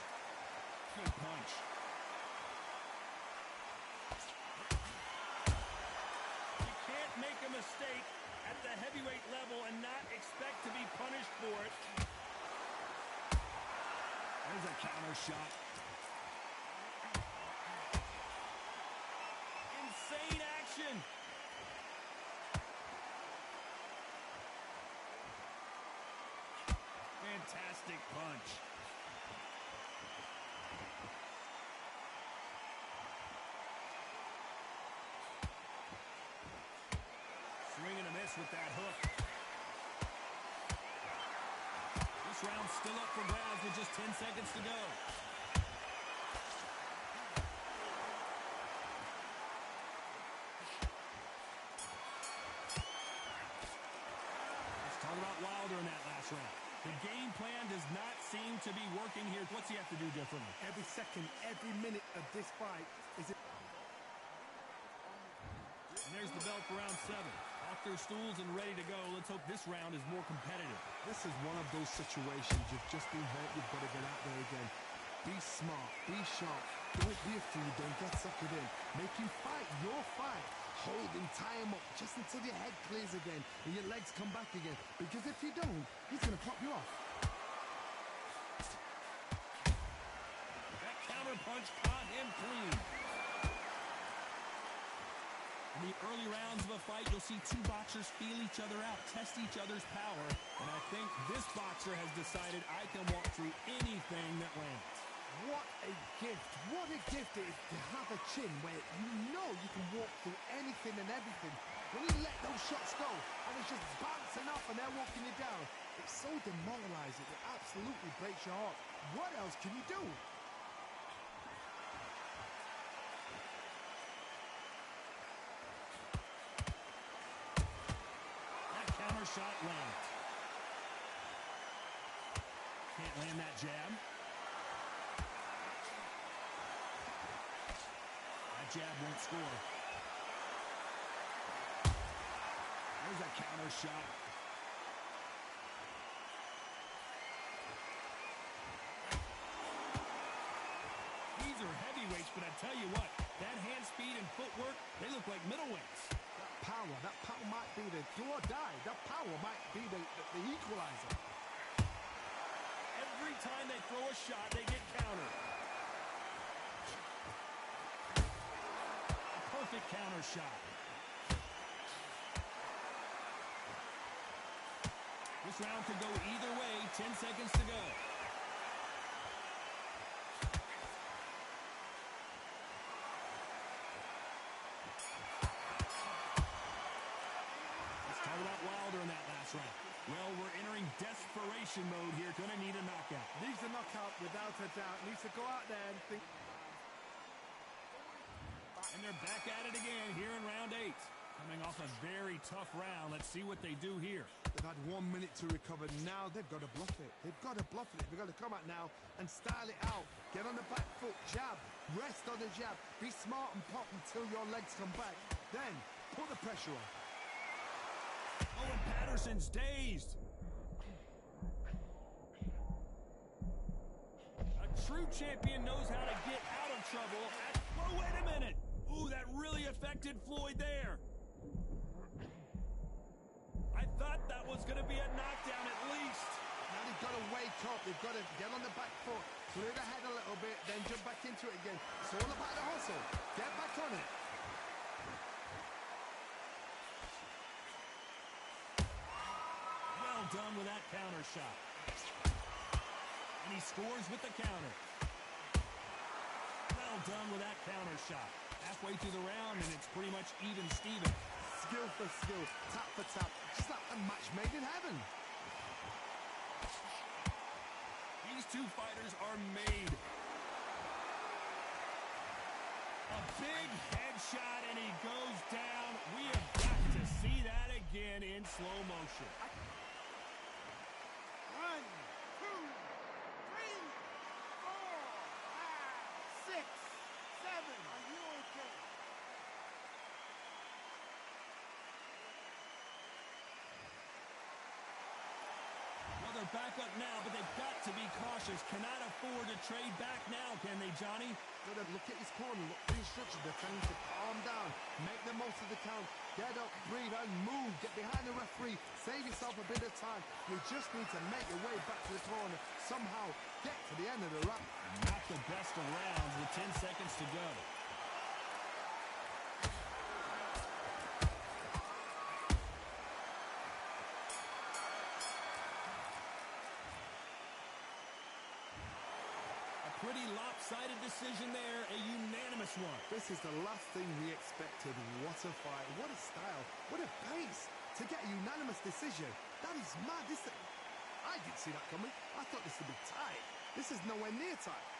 Good punch. You can't make a mistake at the heavyweight level and not expect to be punished for it. There's a counter shot. Insane action. Fantastic punch. Swing and a miss with that hook. This round's still up for grabs with just 10 seconds to go. Let's talk about Wilder in that last round. The game plan does not seem to be working here. What's he have to do differently? Every second, every minute of this fight is... And there's the bell for round 7. Off their stools and ready to go. Let's hope this round is more competitive. This is one of those situations you've just been hurt, you've got to get out there again. Be smart, be sharp. Don't be a fool, don't get suckered in. Make him fight your fight. Hold him, tie him up just until your head clears again and your legs come back again. Because if you don't, he's going to pop you off. That counter punch caught him clean. In the early rounds of a fight, you'll see two boxers feel each other out, test each other's power, and I think this boxer has decided I can walk through anything that lands. What a gift. What a gift it is to have a chin where you know you can walk through anything and everything. When you let those shots go and it's just bouncing off and they're walking you down, it's so demoralizing. It absolutely breaks your heart. What else can you do? Counter shot lands. Can't land that jab. That jab won't score. There's a counter shot. These are heavyweights, but I tell you what, that hand speed and footwork, they look like middleweights. That power might be the do or die. That power might be the equalizer. Every time they throw a shot, they get countered. A perfect counter shot. This round could go either way. 10 seconds to go. In that last round. Well, we're entering desperation mode here. Gonna need a knockout. Needs a knockout without a doubt. Needs to go out there and think. And they're back at it again here in round 8. Coming off a very tough round. Let's see what they do here. They've had 1 minute to recover. Now they've got to bluff it. They've got to bluff it. They've got to come out now and style it out. Get on the back foot, jab, rest on the jab. Be smart and pop until your legs come back. Then put the pressure on. Oh, and Patterson's dazed. A true champion knows how to get out of trouble. Oh, wait a minute. Ooh, that really affected Floyd there. I thought that was going to be a knockdown at least. Now they've got to wake up. They've got to get on the back foot, clear the head a little bit, then jump back into it again. It's all about the hustle. Get back on it. Well done with that counter shot. And he scores with the counter. Well done with that counter shot. Halfway through the round, and it's pretty much even Steven. Skill for skill, tap for tap, just like a match made in heaven. These two fighters are made. A big headshot, and he goes down. We have got to see that again in slow motion. 1, 2, 3, 4, 5, 6, 7. Are you okay? Well, they're back up now, but they've got to be cautious. Cannot afford to trade back now, can they, Johnny? Got to look at his corner, look for the instructions. They're telling him to calm down, make the most of the count, get up, breathe, and move. Get behind the referee, save yourself a bit of time. You just need to make your way back to the corner. Somehow get to the end of the round. Not the best of rounds with 10 seconds to go. Pretty lopsided decision there, a unanimous one. This is the last thing we expected. What a fight, what a style, what a pace to get a unanimous decision. That is mad. I didn't see that coming. I thought this would be tight. This is nowhere near tight.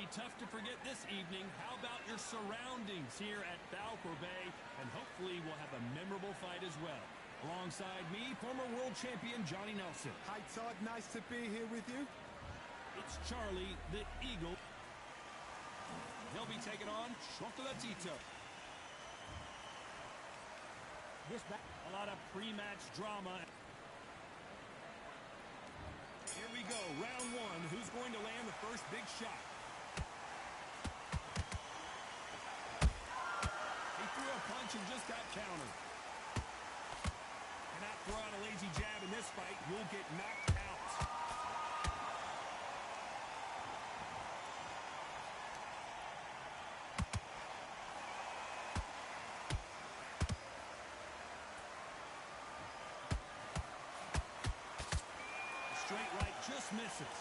be tough to forget this evening. How about your surroundings here at Balfour Bay? And hopefully we'll have a memorable fight as well. Alongside me, former world champion Johnny Nelson. Hi, Todd. Nice to be here with you. It's Charlie, the Eagle. He'll be taking on Chocolatito. A lot of pre-match drama. Here we go, round one. Who's going to land the first big shot? He threw a punch and just got countered. Cannot throw out a lazy jab in this fight. You'll get knocked out. Straight right just misses.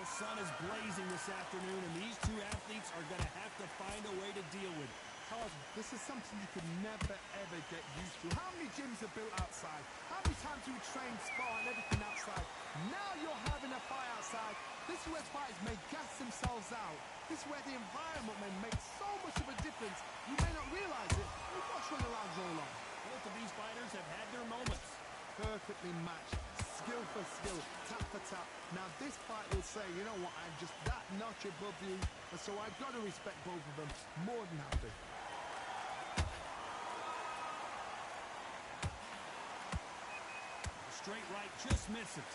The sun is blazing this afternoon, and these two athletes are going to have to find a way to deal with it. Todd, this is something you could never, ever get used to. How many gyms are built outside? How many times do we train, spar, and everything outside? Now you're having a fight outside. This is where fighters may gas themselves out. This is where the environment may make so much of a difference. You may not realize it. We've watched when the rounds roll on. Both of these fighters have had their moments. Perfectly matched. Skill for skill, tap for tap. Now this fight will say, you know what, I'm just that notch above you, and so I've got to respect both of them more than happy. Straight right just misses.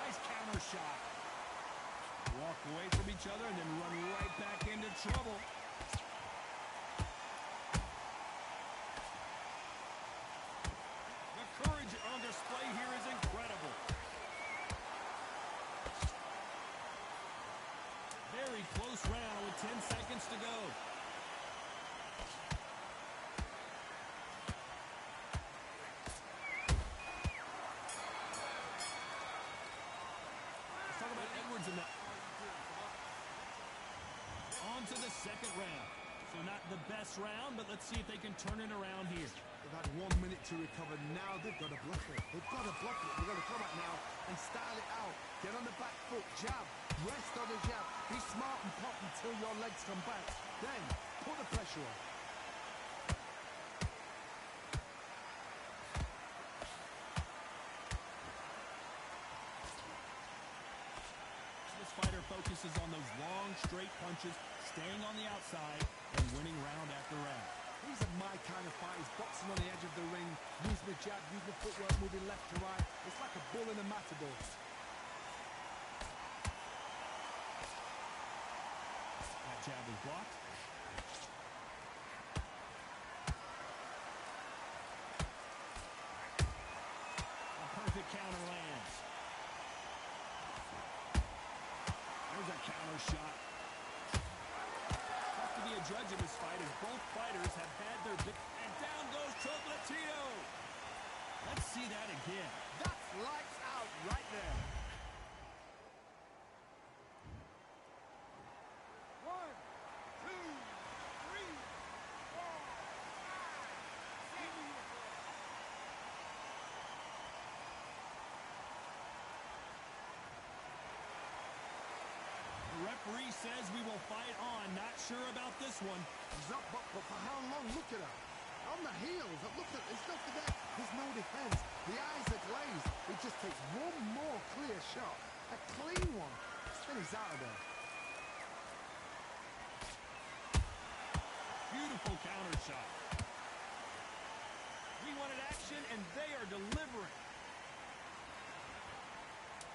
Nice counter shot. Walk away from each other and then run right back into trouble. The courage on display here is incredible. Very close round with 10 seconds to go. Let's talk about Edwards in that. On to the second round. So not the best round, but let's see if they can turn it around here. They've had 1 minute to recover. Now they've got to bluff it. They've got to bluff it. They've got to come back now and style it out. Get on the back foot, jab, rest on the jab. Be smart and pop until your legs come back. Then put the pressure on. This fighter focuses on those long, straight punches, staying on the outside, and winning round after round. These are my kind of fighters, boxing on the edge of the ring, using the jab, using the footwork, moving left to right. It's like a bull in a matador. That jab is blocked. A perfect counter lands. There's a counter shot. Tough to be a judge of this fight as both fighters have had their big... And down goes Chocolatito. Let's see that again. That's lights out right there. 1, 2, 3, 4, 5, 6. The referee says we will fight on. Not sure about this one. He's up, but for how long? Look at her. On the heels. Look at it's not for that. There's no defense. The eyes are glazed. It just takes one more clear shot. A clean one. Then he's out of there. Beautiful counter shot. We wanted action, and they are delivering.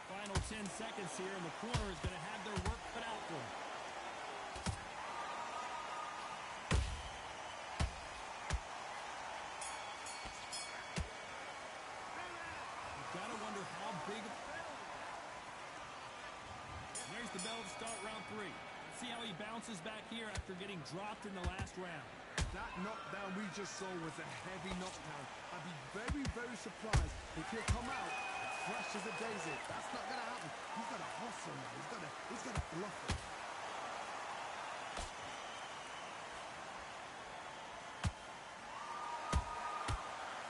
Final 10 seconds here, and the corner is going to have their work cut out for them. You've got to wonder how big... There's the bell to start round 3. Let's see how he bounces back here after getting dropped in the last round. That knockdown we just saw was a heavy knockdown. I'd be very, very surprised if he'll come out fresh as a daisy. That's not going to happen. He's got to hustle now. He's got to bluff it.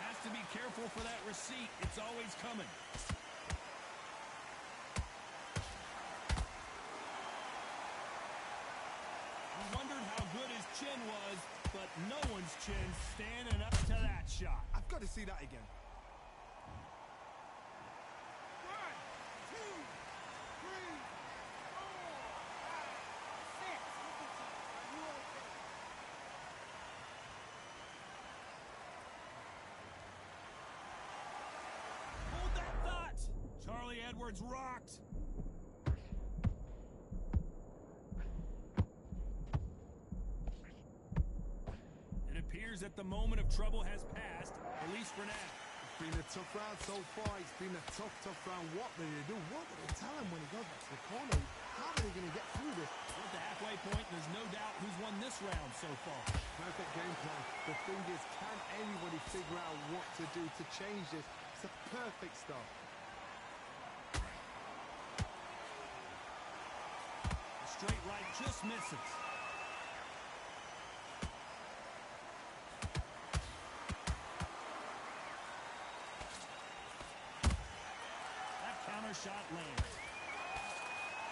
Has to be careful for that receipt. It's always coming. We wondered how good his chin was, but no one's chin standing up to that shot. I've got to see that again. 1, 2, 3, 4, 5, 6. Hold that thought. Charlie Edwards rocked. It appears that the moment of trouble has passed, at least for now. It's been a tough round so far. It's been a tough round. What did they do? What did they tell him when he goes back to the corner? How are they going to get through this? We're at the halfway point, and there's no doubt who's won this round so far. Perfect game plan. The thing is, can anybody figure out what to do to change this? It's a perfect start. The straight right just misses. That counter shot lands.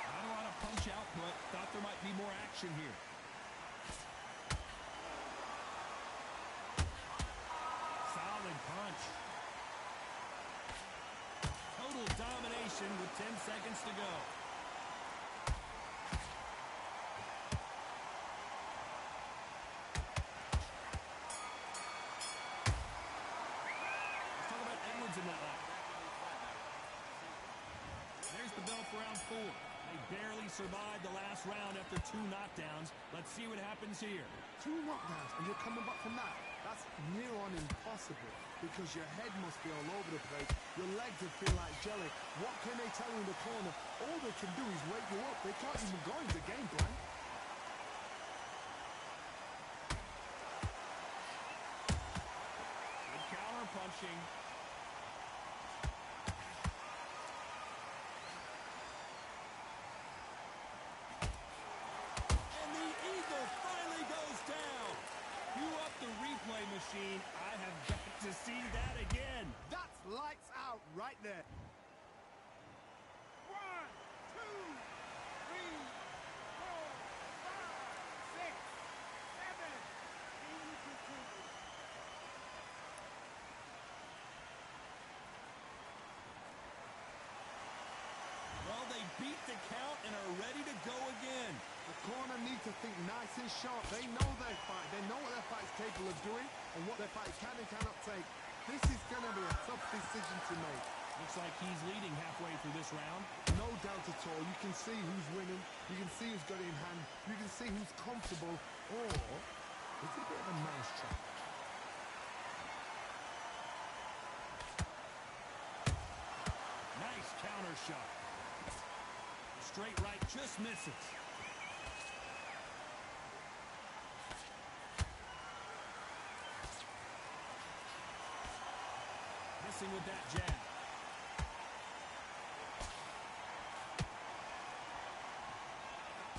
Not a lot of punch output. Thought there might be more action here. Solid punch. Total domination with 10 seconds to go. Let's talk about Edwards in that line. There's the bell for round 4. They barely survived the last round after 2 knockdowns. Let's see what happens here. 2 knockdowns, and you're coming back from that. That's near on impossible because your head must be all over the place. Your legs will feel like jelly. What can they tell you in the corner? All they can do is wake you up. They can't even go into game plan. Good counter punching. And the Eagle finally goes down. Cue up the replay machine. I have got to see that again. That's lights out right there. 1, 2, 3, 4, 5, 6, 7. Can you continue? Well, they beat the count and are ready to go again. The corner need to think nice and sharp. They know their fight. They know what their fight's capable of doing and what their fight can and cannot take. This is going to be a tough decision to make. Looks like he's leading halfway through this round. No doubt at all. You can see who's winning. You can see who's got it in hand. You can see who's comfortable. Or it's a bit of a mousetrap. Nice counter shot. The straight right just misses. Missing with that jab.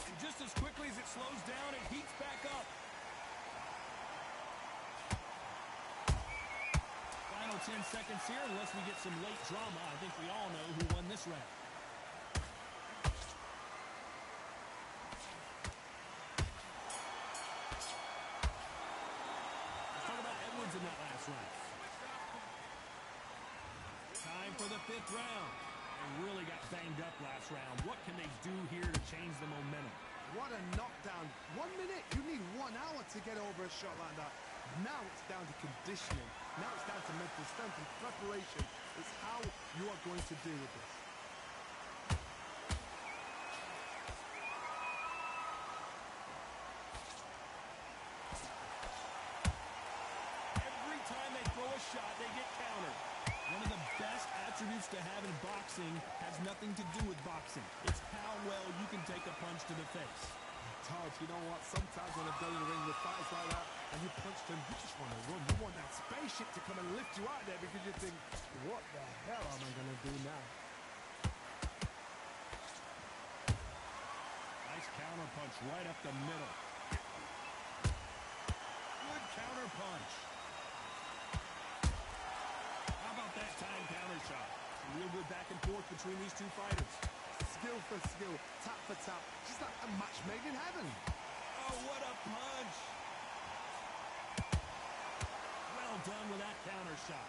And just as quickly as it slows down, it heats back up. Final 10 seconds here, unless we get some late drama. I think we all know who won this round. Let's talk about Edwards in that last round. Time for the 5th round. They really got banged up last round. What can they do here to change the momentum? What a knockdown. 1 minute, you need 1 hour to get over a shot like that. Now it's down to conditioning. Now it's down to mental strength and preparation. It's how you are going to deal with this. Every time they throw a shot, they get countered. One of the best attributes to have in boxing has nothing to do with boxing. It's how well you can take a punch to the face. Todd, you know what? Sometimes when I've done in the ring with fights like that, and you punch them, you just want to run. You want that spaceship to come and lift you out there because you think, what the hell am I going to do now? Nice counter punch right up the middle. Good counter punch. How about that time counter shot? A real good back and forth between these two fighters. Skill for skill, tap for tap. Just like a match made in heaven. Oh, what a punch. Well done with that counter shot.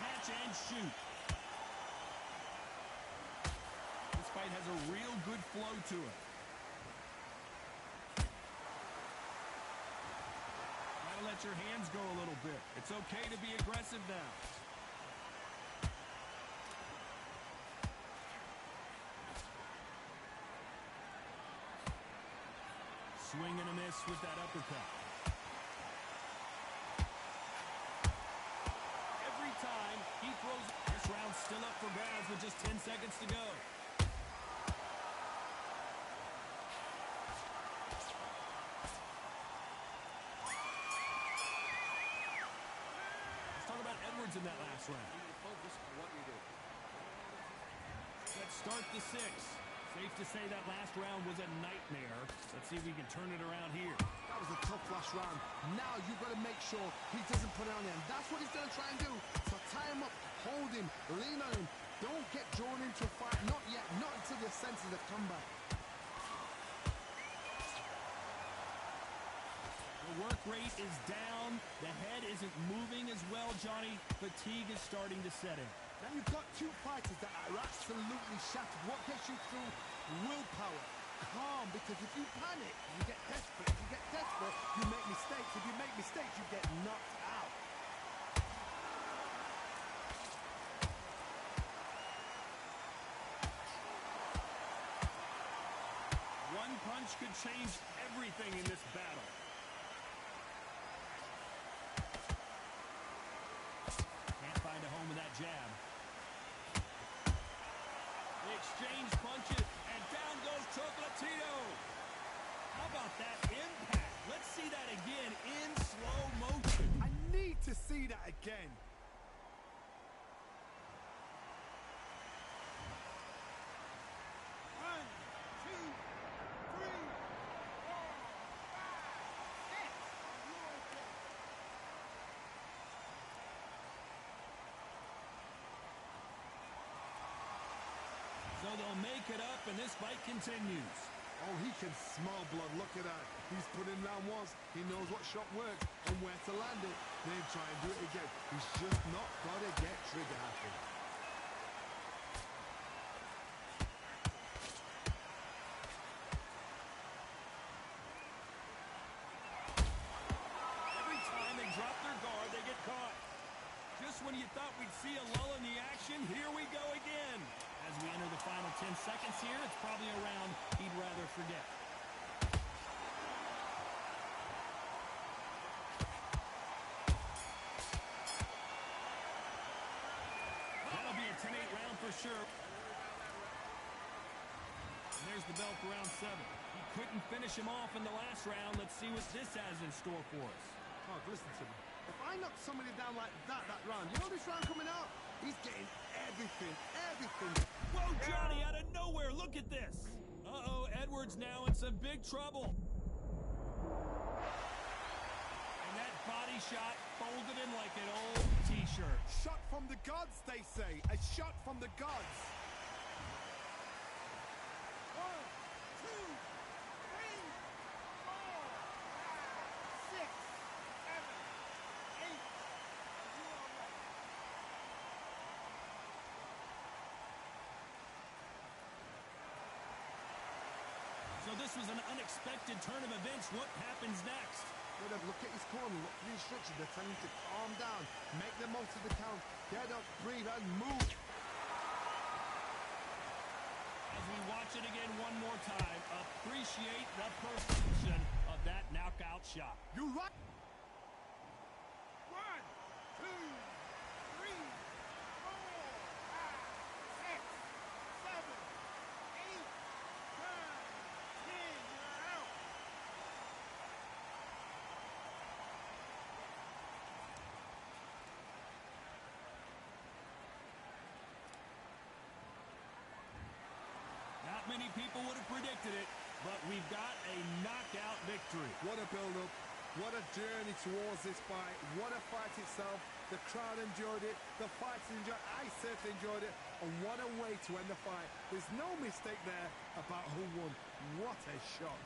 Catch and shoot. This fight has a real good flow to it. Gotta let your hands go a little bit. It's okay to be aggressive now. Swing and a miss with that uppercut. Every time he throws, this round's still up for grabs with just 10 seconds to go. Let's talk about Edwards in that last round. Focus on what you do. Let's start the sixth. Safe to say that last round was a nightmare. Let's see if we can turn it around here. That was a tough last round. Now you've got to make sure he doesn't put it on him. That's what he's going to try and do. So tie him up, hold him, lean on him. Don't get drawn into a fight. Not yet. Not until your senses have come back. The work rate is down. The head isn't moving as well, Johnny. Fatigue is starting to set in. Now you've got two fighters that are absolutely shattered. What gets you through? Willpower. Calm, because if you panic, you get desperate. If you get desperate, you make mistakes. If you make mistakes, you get knocked out. One punch could change everything in this battle. Can't find a home with that jab. They exchange punches, and down goes Chocolatito. How about that impact? Let's see that again in slow motion. I need to see that again. One, two, three, four, five, six. So they'll make it up, and this fight continues. Oh, he can smell blood. Look at that. He's put in round once. He knows what shot works and where to land it. Then try and do it again. He's just not got to get trigger happy. Every time they drop their guard, they get caught. Just when you thought we'd see a lull in the action, here we go again. As we enter the final 10 seconds here, it's probably a round he'd rather forget. That'll be a 10-8 round for sure. And there's the bell for round 7. He couldn't finish him off in the last round. Let's see what this has in store for us. Oh, listen to me. If I knock somebody down like that round, you know this round coming out? He's getting everything, everything. Whoa, Johnny, out of nowhere, look at this. Uh-oh, Edwards now in some big trouble. And that body shot folded him like an old T-shirt. Shot from the gods, they say. A shot from the gods. 1, 2, 3, 4, 5, 6, 7, 8. So this was an unexpected turn of events. What happens next? Well, look at his corner, look at the instructions. They're telling him to calm down, make the most of the count, get up, breathe, and move. As we watch it again one more time, appreciate the perfection of that knockout shot. You're right. 1, 2, 3, 4, 5, 6, 7, 8, 9, many people would have predicted it, but we've got a knockout victory. What a build-up. What a journey towards this fight. What a fight itself. The crowd enjoyed it. The fighters enjoyed it. I certainly enjoyed it. And what a way to end the fight. There's no mistake there about who won. What a shot.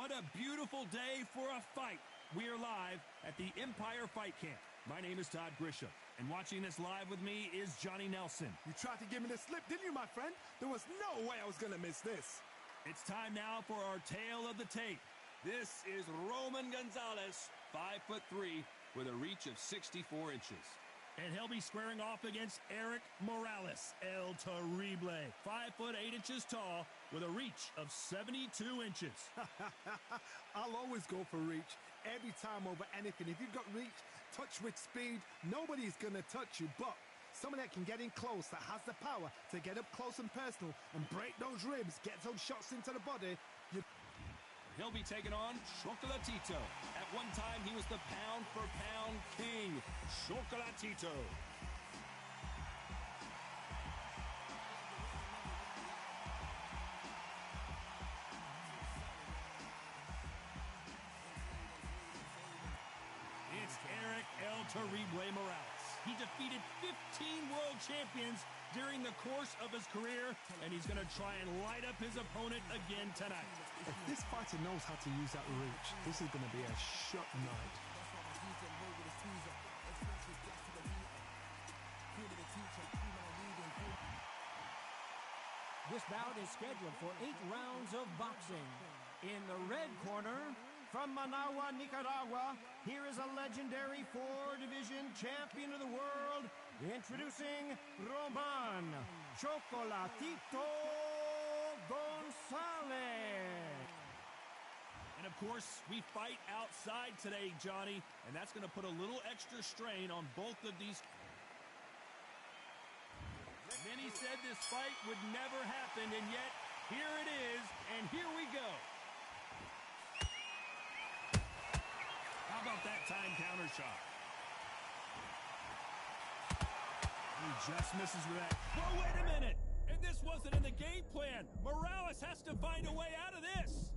What a beautiful day for a fight. We are live at the Empire Fight Camp. My name is Todd Grisham, and watching this live with me is Johnny Nelson. You tried to give me the slip, didn't you, my friend? There was no way I was going to miss this. It's time now for our tale of the tape. This is Roman Gonzalez, 5'3", with a reach of 64 inches. And he'll be squaring off against Eric Morales, El Terrible, 5'8" tall, with a reach of 72 inches. I'll always go for reach every time over anything. If you've got reach, touch with speed, nobody's going to touch you. But someone that can get in close, that has the power to get up close and personal and break those ribs, get those shots into the body. He'll be taking on Chocolatito. At one time, he was the pound-for-pound king, Chocolatito. It's Eric El Terrible Morales. He defeated 15 world champions during the course of his career, and he's going to try and light up his opponent again tonight. If this fighter knows how to use that reach, this is going to be a shot night. This bout is scheduled for 8 rounds of boxing. In the red corner, from Managua, Nicaragua, here is a legendary 4-division champion of the world, introducing Roman Chocolatito Gonzalez. And of course, we fight outside today, Johnny, and that's going to put a little extra strain on both of these. Many said this fight would never happen, and yet here it is, and here we go. How about that time counter shot? He just misses with that. Whoa, wait a minute! And this wasn't in the game plan. Morales has to find a way out of this.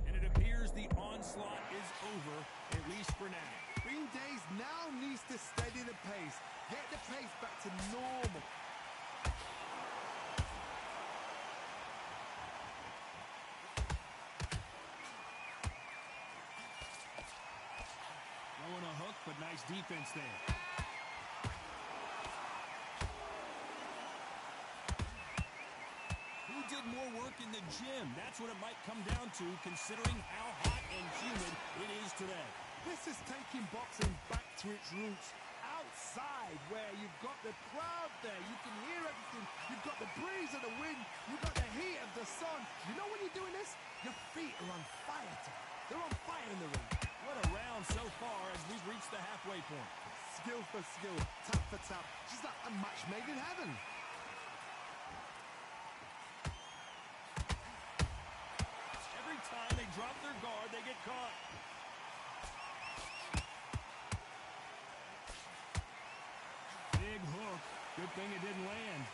And it appears the onslaught is over, at least for now. Green Days now needs to steady the pace. Get the pace back to normal. Throwing a hook, but nice defense there. Who did more work in the gym? That's what it might come down to, considering how hot and humid it is today. This is taking boxing back to its roots. Outside, where you've got the crowd there, you can hear everything. You've got the breeze of the wind. You've got the heat of the sun. You know when you're doing this? Your feet are on fire. They're on fire in the ring. What a round so far as we've reached the halfway point. Skill for skill, tap for tap. Just like a match made in heaven. Every time they drop their guard, they get caught. Big hook. Good thing it didn't land.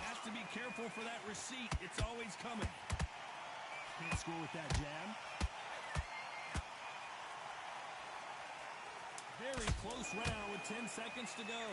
Has to be careful for that receipt. It's always coming. Can't score with that jab. Very close round with 10 seconds to go.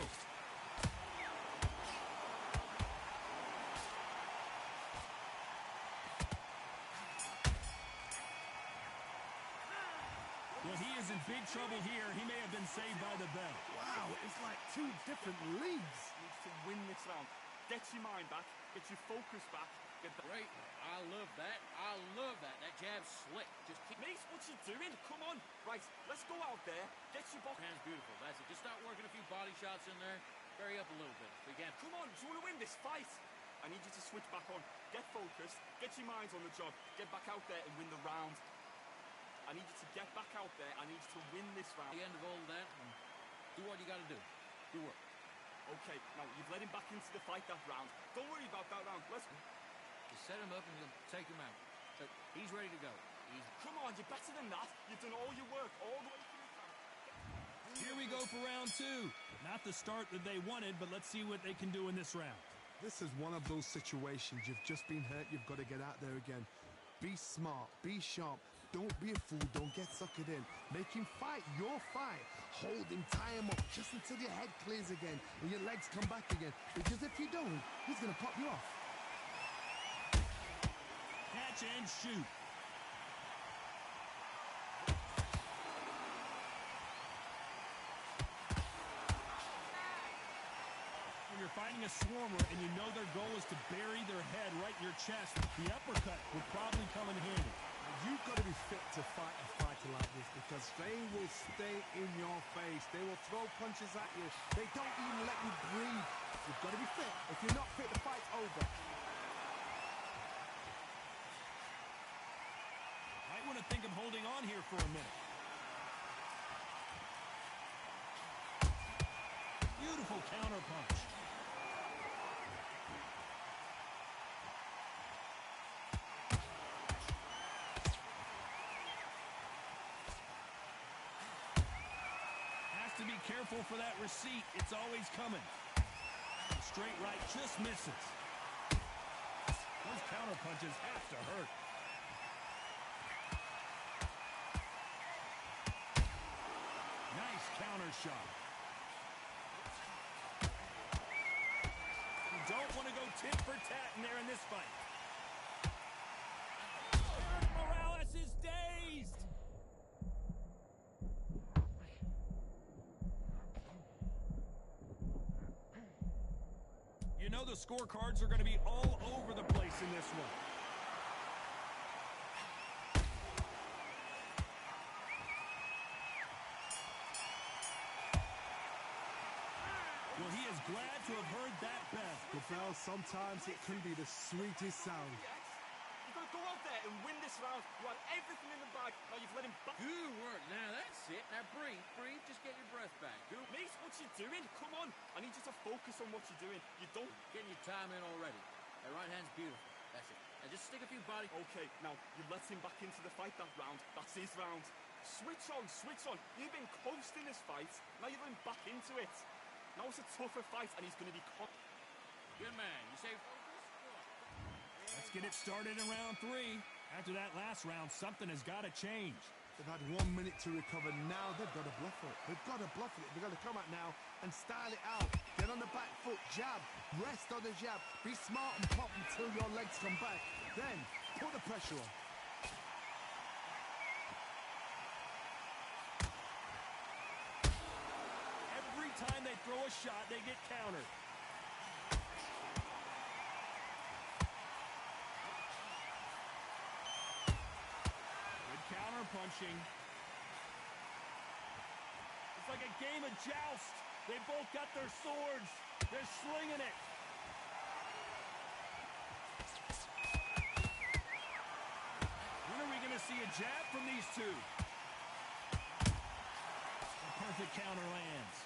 Well, he is in big trouble here. He may have been saved by the bell. Wow, it's like 2 different leagues. Needs to win this round. Get your mind back. Get your focus back. Get the Great. I love that. I love that. That jab's slick. Just keep... Mate, what you doing? Come on. Right, let's go out there. Get your box. Hands beautiful. That's it. Just start working a few body shots in there. Vary up a little bit. If we can. Come on, do you want to win this fight? I need you to switch back on. Get focused. Get your minds on the job. Get back out there and win the round. I need you to get back out there. I need you to win this round. At the end of all of that, do what you got to do. Do work. Okay, now you've let him back into the fight that round. Don't worry about that round. Let's... Just set him up and you'll take him out. So he's ready to go. Come on, you're better than that. You've done all your work all the way through the camp. Here we go for round 2. Not the start that they wanted, but let's see what they can do in this round. This is one of those situations. You've just been hurt. You've got to get out there again. Be smart. Be sharp. Don't be a fool. Don't get suckered in. Make him fight your fight. Hold him, tie him up just until your head clears again and your legs come back again. Because if you don't, he's going to pop you off. Catch and shoot. When you're fighting a swarmer and you know their goal is to bury their head right in your chest, the uppercut will probably come in handy. You've got to be fit to fight a fighter like this because they will stay in your face. They will throw punches at you. They don't even let you breathe. You've got to be fit. If you're not fit, the fight's over. Might want to think of holding on here for a minute. Beautiful counter punch. To be careful for that receipt. It's always coming. Straight right just misses. Those counter punches have to hurt. Nice counter shot. You don't want to go tit for tat in there in this fight. Morales is dazed. You know the scorecards are going to be all over the place in this one. Well, he is glad to have heard that bell. The bell, sometimes it can be the sweetest sound. You've got to go out there and win this round. You had everything in the bag. Now you've let him back. Good work. Now that's it. Now breathe. Breathe. Just get your breath back. Good. Mate, what you doing? Come on. I need you to focus on what you're doing. You don't... Getting your time in already. That right hand's beautiful. That's it. Now just stick a few body... Okay, now you let him back into the fight that round. That's his round. Switch on, switch on. You've been coasting this fight. Now you're going back into it. Now it's a tougher fight and he's going to be caught. Good man. You say focus? Let's get it started in round 3. After that last round, something has got to change. They've had 1 minute to recover. Now they've got to bluff it. They've got to bluff it. They've got to come out now and style it out. Get on the back foot, jab, rest on the jab. Be smart and pop until your legs come back. Then put the pressure on. Every time they throw a shot, they get countered. Counter punching. It's like a game of joust. They both got their swords. They're slinging it. When are we going to see a jab from these two? The perfect counter lands.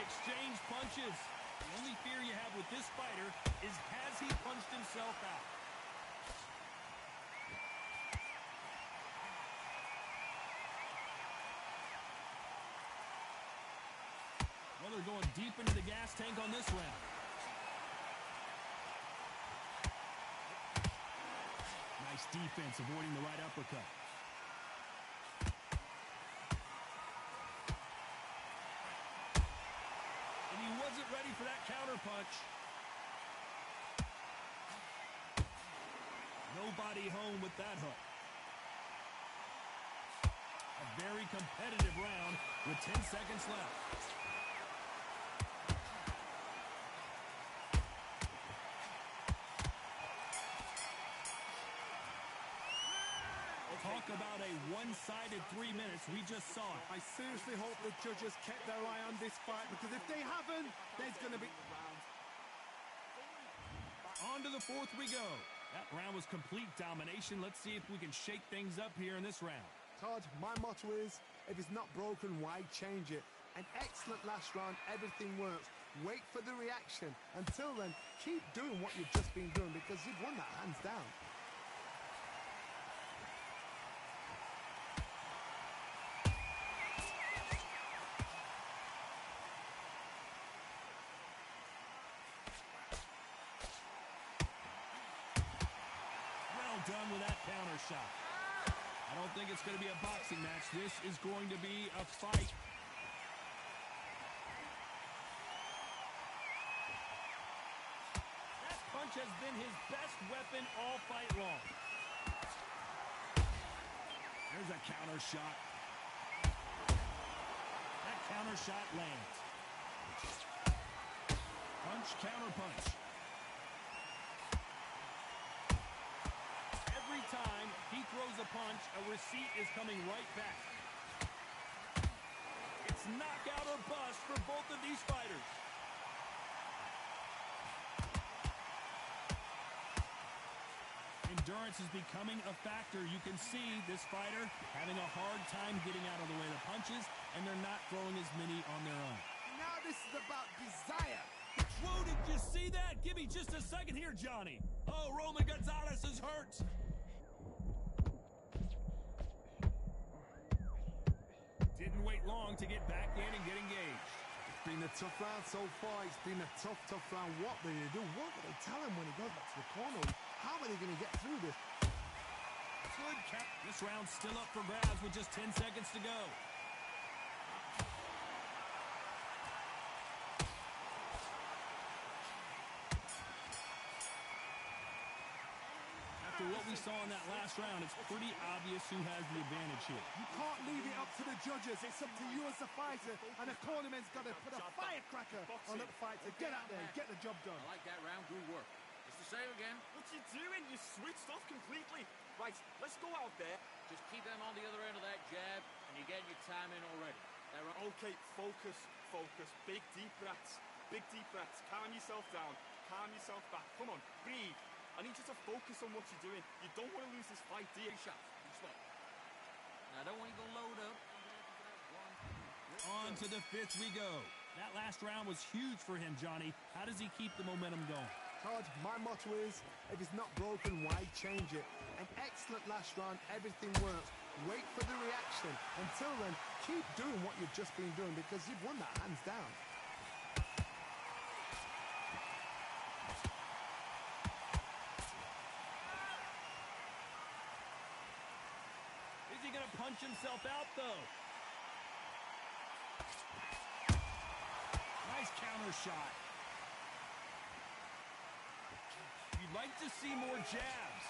Exchange punches. The only fear you have with this fighter is, has he punched himself out? Well, they're going deep into the gas tank on this round. Nice defense, avoiding the right uppercut. Wasn't ready for that counter punch. Nobody home with that hook. A very competitive round with 10 seconds left. Talk about a one-sided 3 minutes. We just saw it. I seriously hope the judges kept their eye on this fight, because if they haven't, there's going to be... On to the 4th we go. That round was complete domination. Let's see if we can shake things up here in this round. Todd, my motto is, if it's not broken, why change it? An excellent last round. Everything works. Wait for the reaction. Until then, keep doing what you've just been doing, because you've won that hands down. done with that counter shot. I don't think it's going to be a boxing match. This is going to be a fight. That punch has been his best weapon all fight long. There's a counter shot. That counter shot lands. Punch, counter punch. Every time he throws a punch, a receipt is coming right back. It's knockout or bust for both of these fighters. Endurance is becoming a factor. You can see this fighter having a hard time getting out of the way of the punches, and they're not throwing as many on their own. Now this is about desire. Whoa, did you see that? Give me just a second here, Johnny. Oh, Roman Gonzalez is hurt. Didn't wait long to get back in and get engaged. It's been a tough round so far. It's been a tough round. What do they do? What do they tell him when he goes back to the corner? How are they going to get through this? Good count. This round's still up for grabs with just 10 seconds to go. After what we saw in that last round, it's pretty obvious who has the advantage here. You can't leave it up to the judges. It's up to you as the fighter, and the cornerman's got to put a firecracker on the fight to get out there and get the job done. I like that round. Good work. It's the same again. What you doing? You switched off completely. Right, let's go out there. Just keep them on the other end of that jab, and you're getting your time in already. Okay, focus. Big deep breaths. Calm yourself down. Calm yourself back. Come on, breathe. I need you to focus on what you're doing. You don't want to lose this fight, do you? Big shot. Big spot. Now, I don't want you to load up. On to the fifth we go. That last round was huge for him, Johnny. How does he keep the momentum going? Todd, my motto is, if it's not broken, why change it? An excellent last round, everything works. Wait for the reaction. Until then, keep doing what you've just been doing because you've won that hands down. Is he going to punch himself out, though? Nice counter shot. You'd like to see more jabs.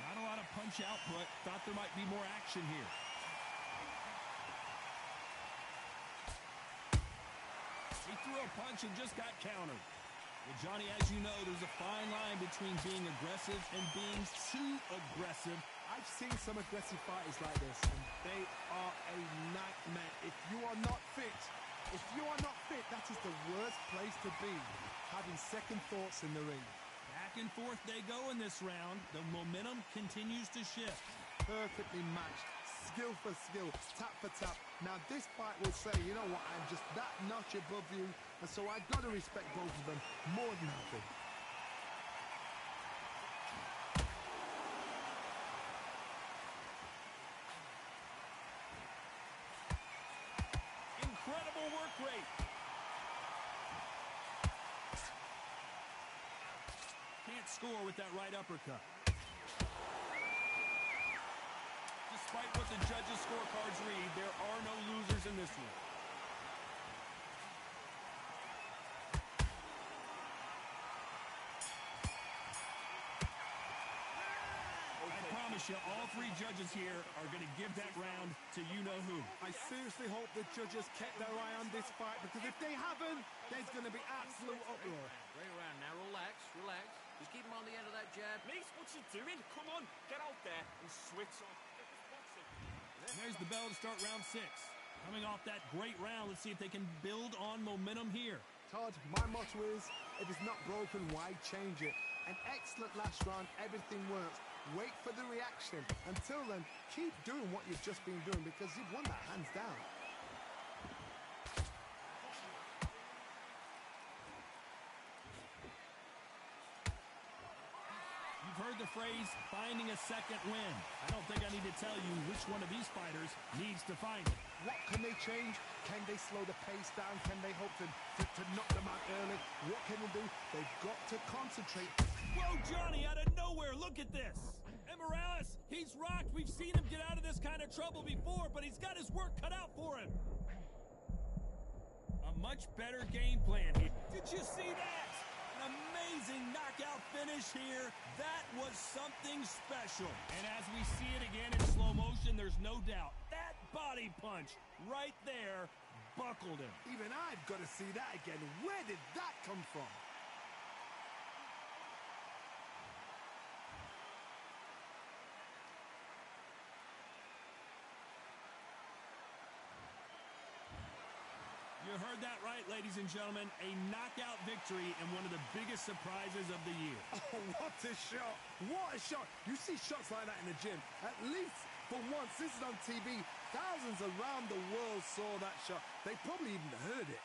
Not a lot of punch output. Thought there might be more action here. He threw a punch and just got countered. Well, Johnny, as you know, there's a fine line between being aggressive and being too aggressive. I've seen some aggressive fighters like this, and they are a nightmare. If you are not fit, that is the worst place to be, having second thoughts in the ring. Back and forth they go in this round. The momentum continues to shift. Perfectly matched, skill for skill, tap for tap. Now this fight will say, you know what, I'm just that notch above you, and so I've got to respect both of them more than happy. Incredible work rate. Can't score with that right uppercut. Despite what the judges' scorecards read, there are no losers in this one. I promise you, all three judges here are going to give that round to you-know-who. I seriously hope the judges kept their eye on this fight, because if they haven't, there's going to be absolute uproar. Great round. Now relax. Just keep him on the end of that jab. Mate, what you doing? Come on, get out there and switch on. And there's the bell to start round 6. Coming off that great round, let's see if they can build on momentum here. Todd, my motto is, if it's not broken, why change it? An excellent last round, everything works. Wait for the reaction. Until then, keep doing what you've just been doing because you've won that hands down. You've heard the phrase, finding a second win. I don't think I need to tell you which one of these fighters needs to find it. What can they change? Can they slow the pace down? Can they hope to knock them out early? What can they do? They've got to concentrate. Whoa, Johnny, out of nowhere, look at this. And Morales, he's rocked. We've seen him get out of this kind of trouble before, but he's got his work cut out for him. A much better game plan here. Did you see that? An amazing knockout finish here. That was something special. And as we see it again in slow motion, there's no doubt that body punch right there buckled him. Even I've got to see that again. Where did that come from? You heard that right, ladies and gentlemen. A knockout victory and one of the biggest surprises of the year. Oh, what a shot. What a shot. You see shots like that in the gym. At least for once, this is on TV. Thousands around the world saw that shot. They probably even heard it.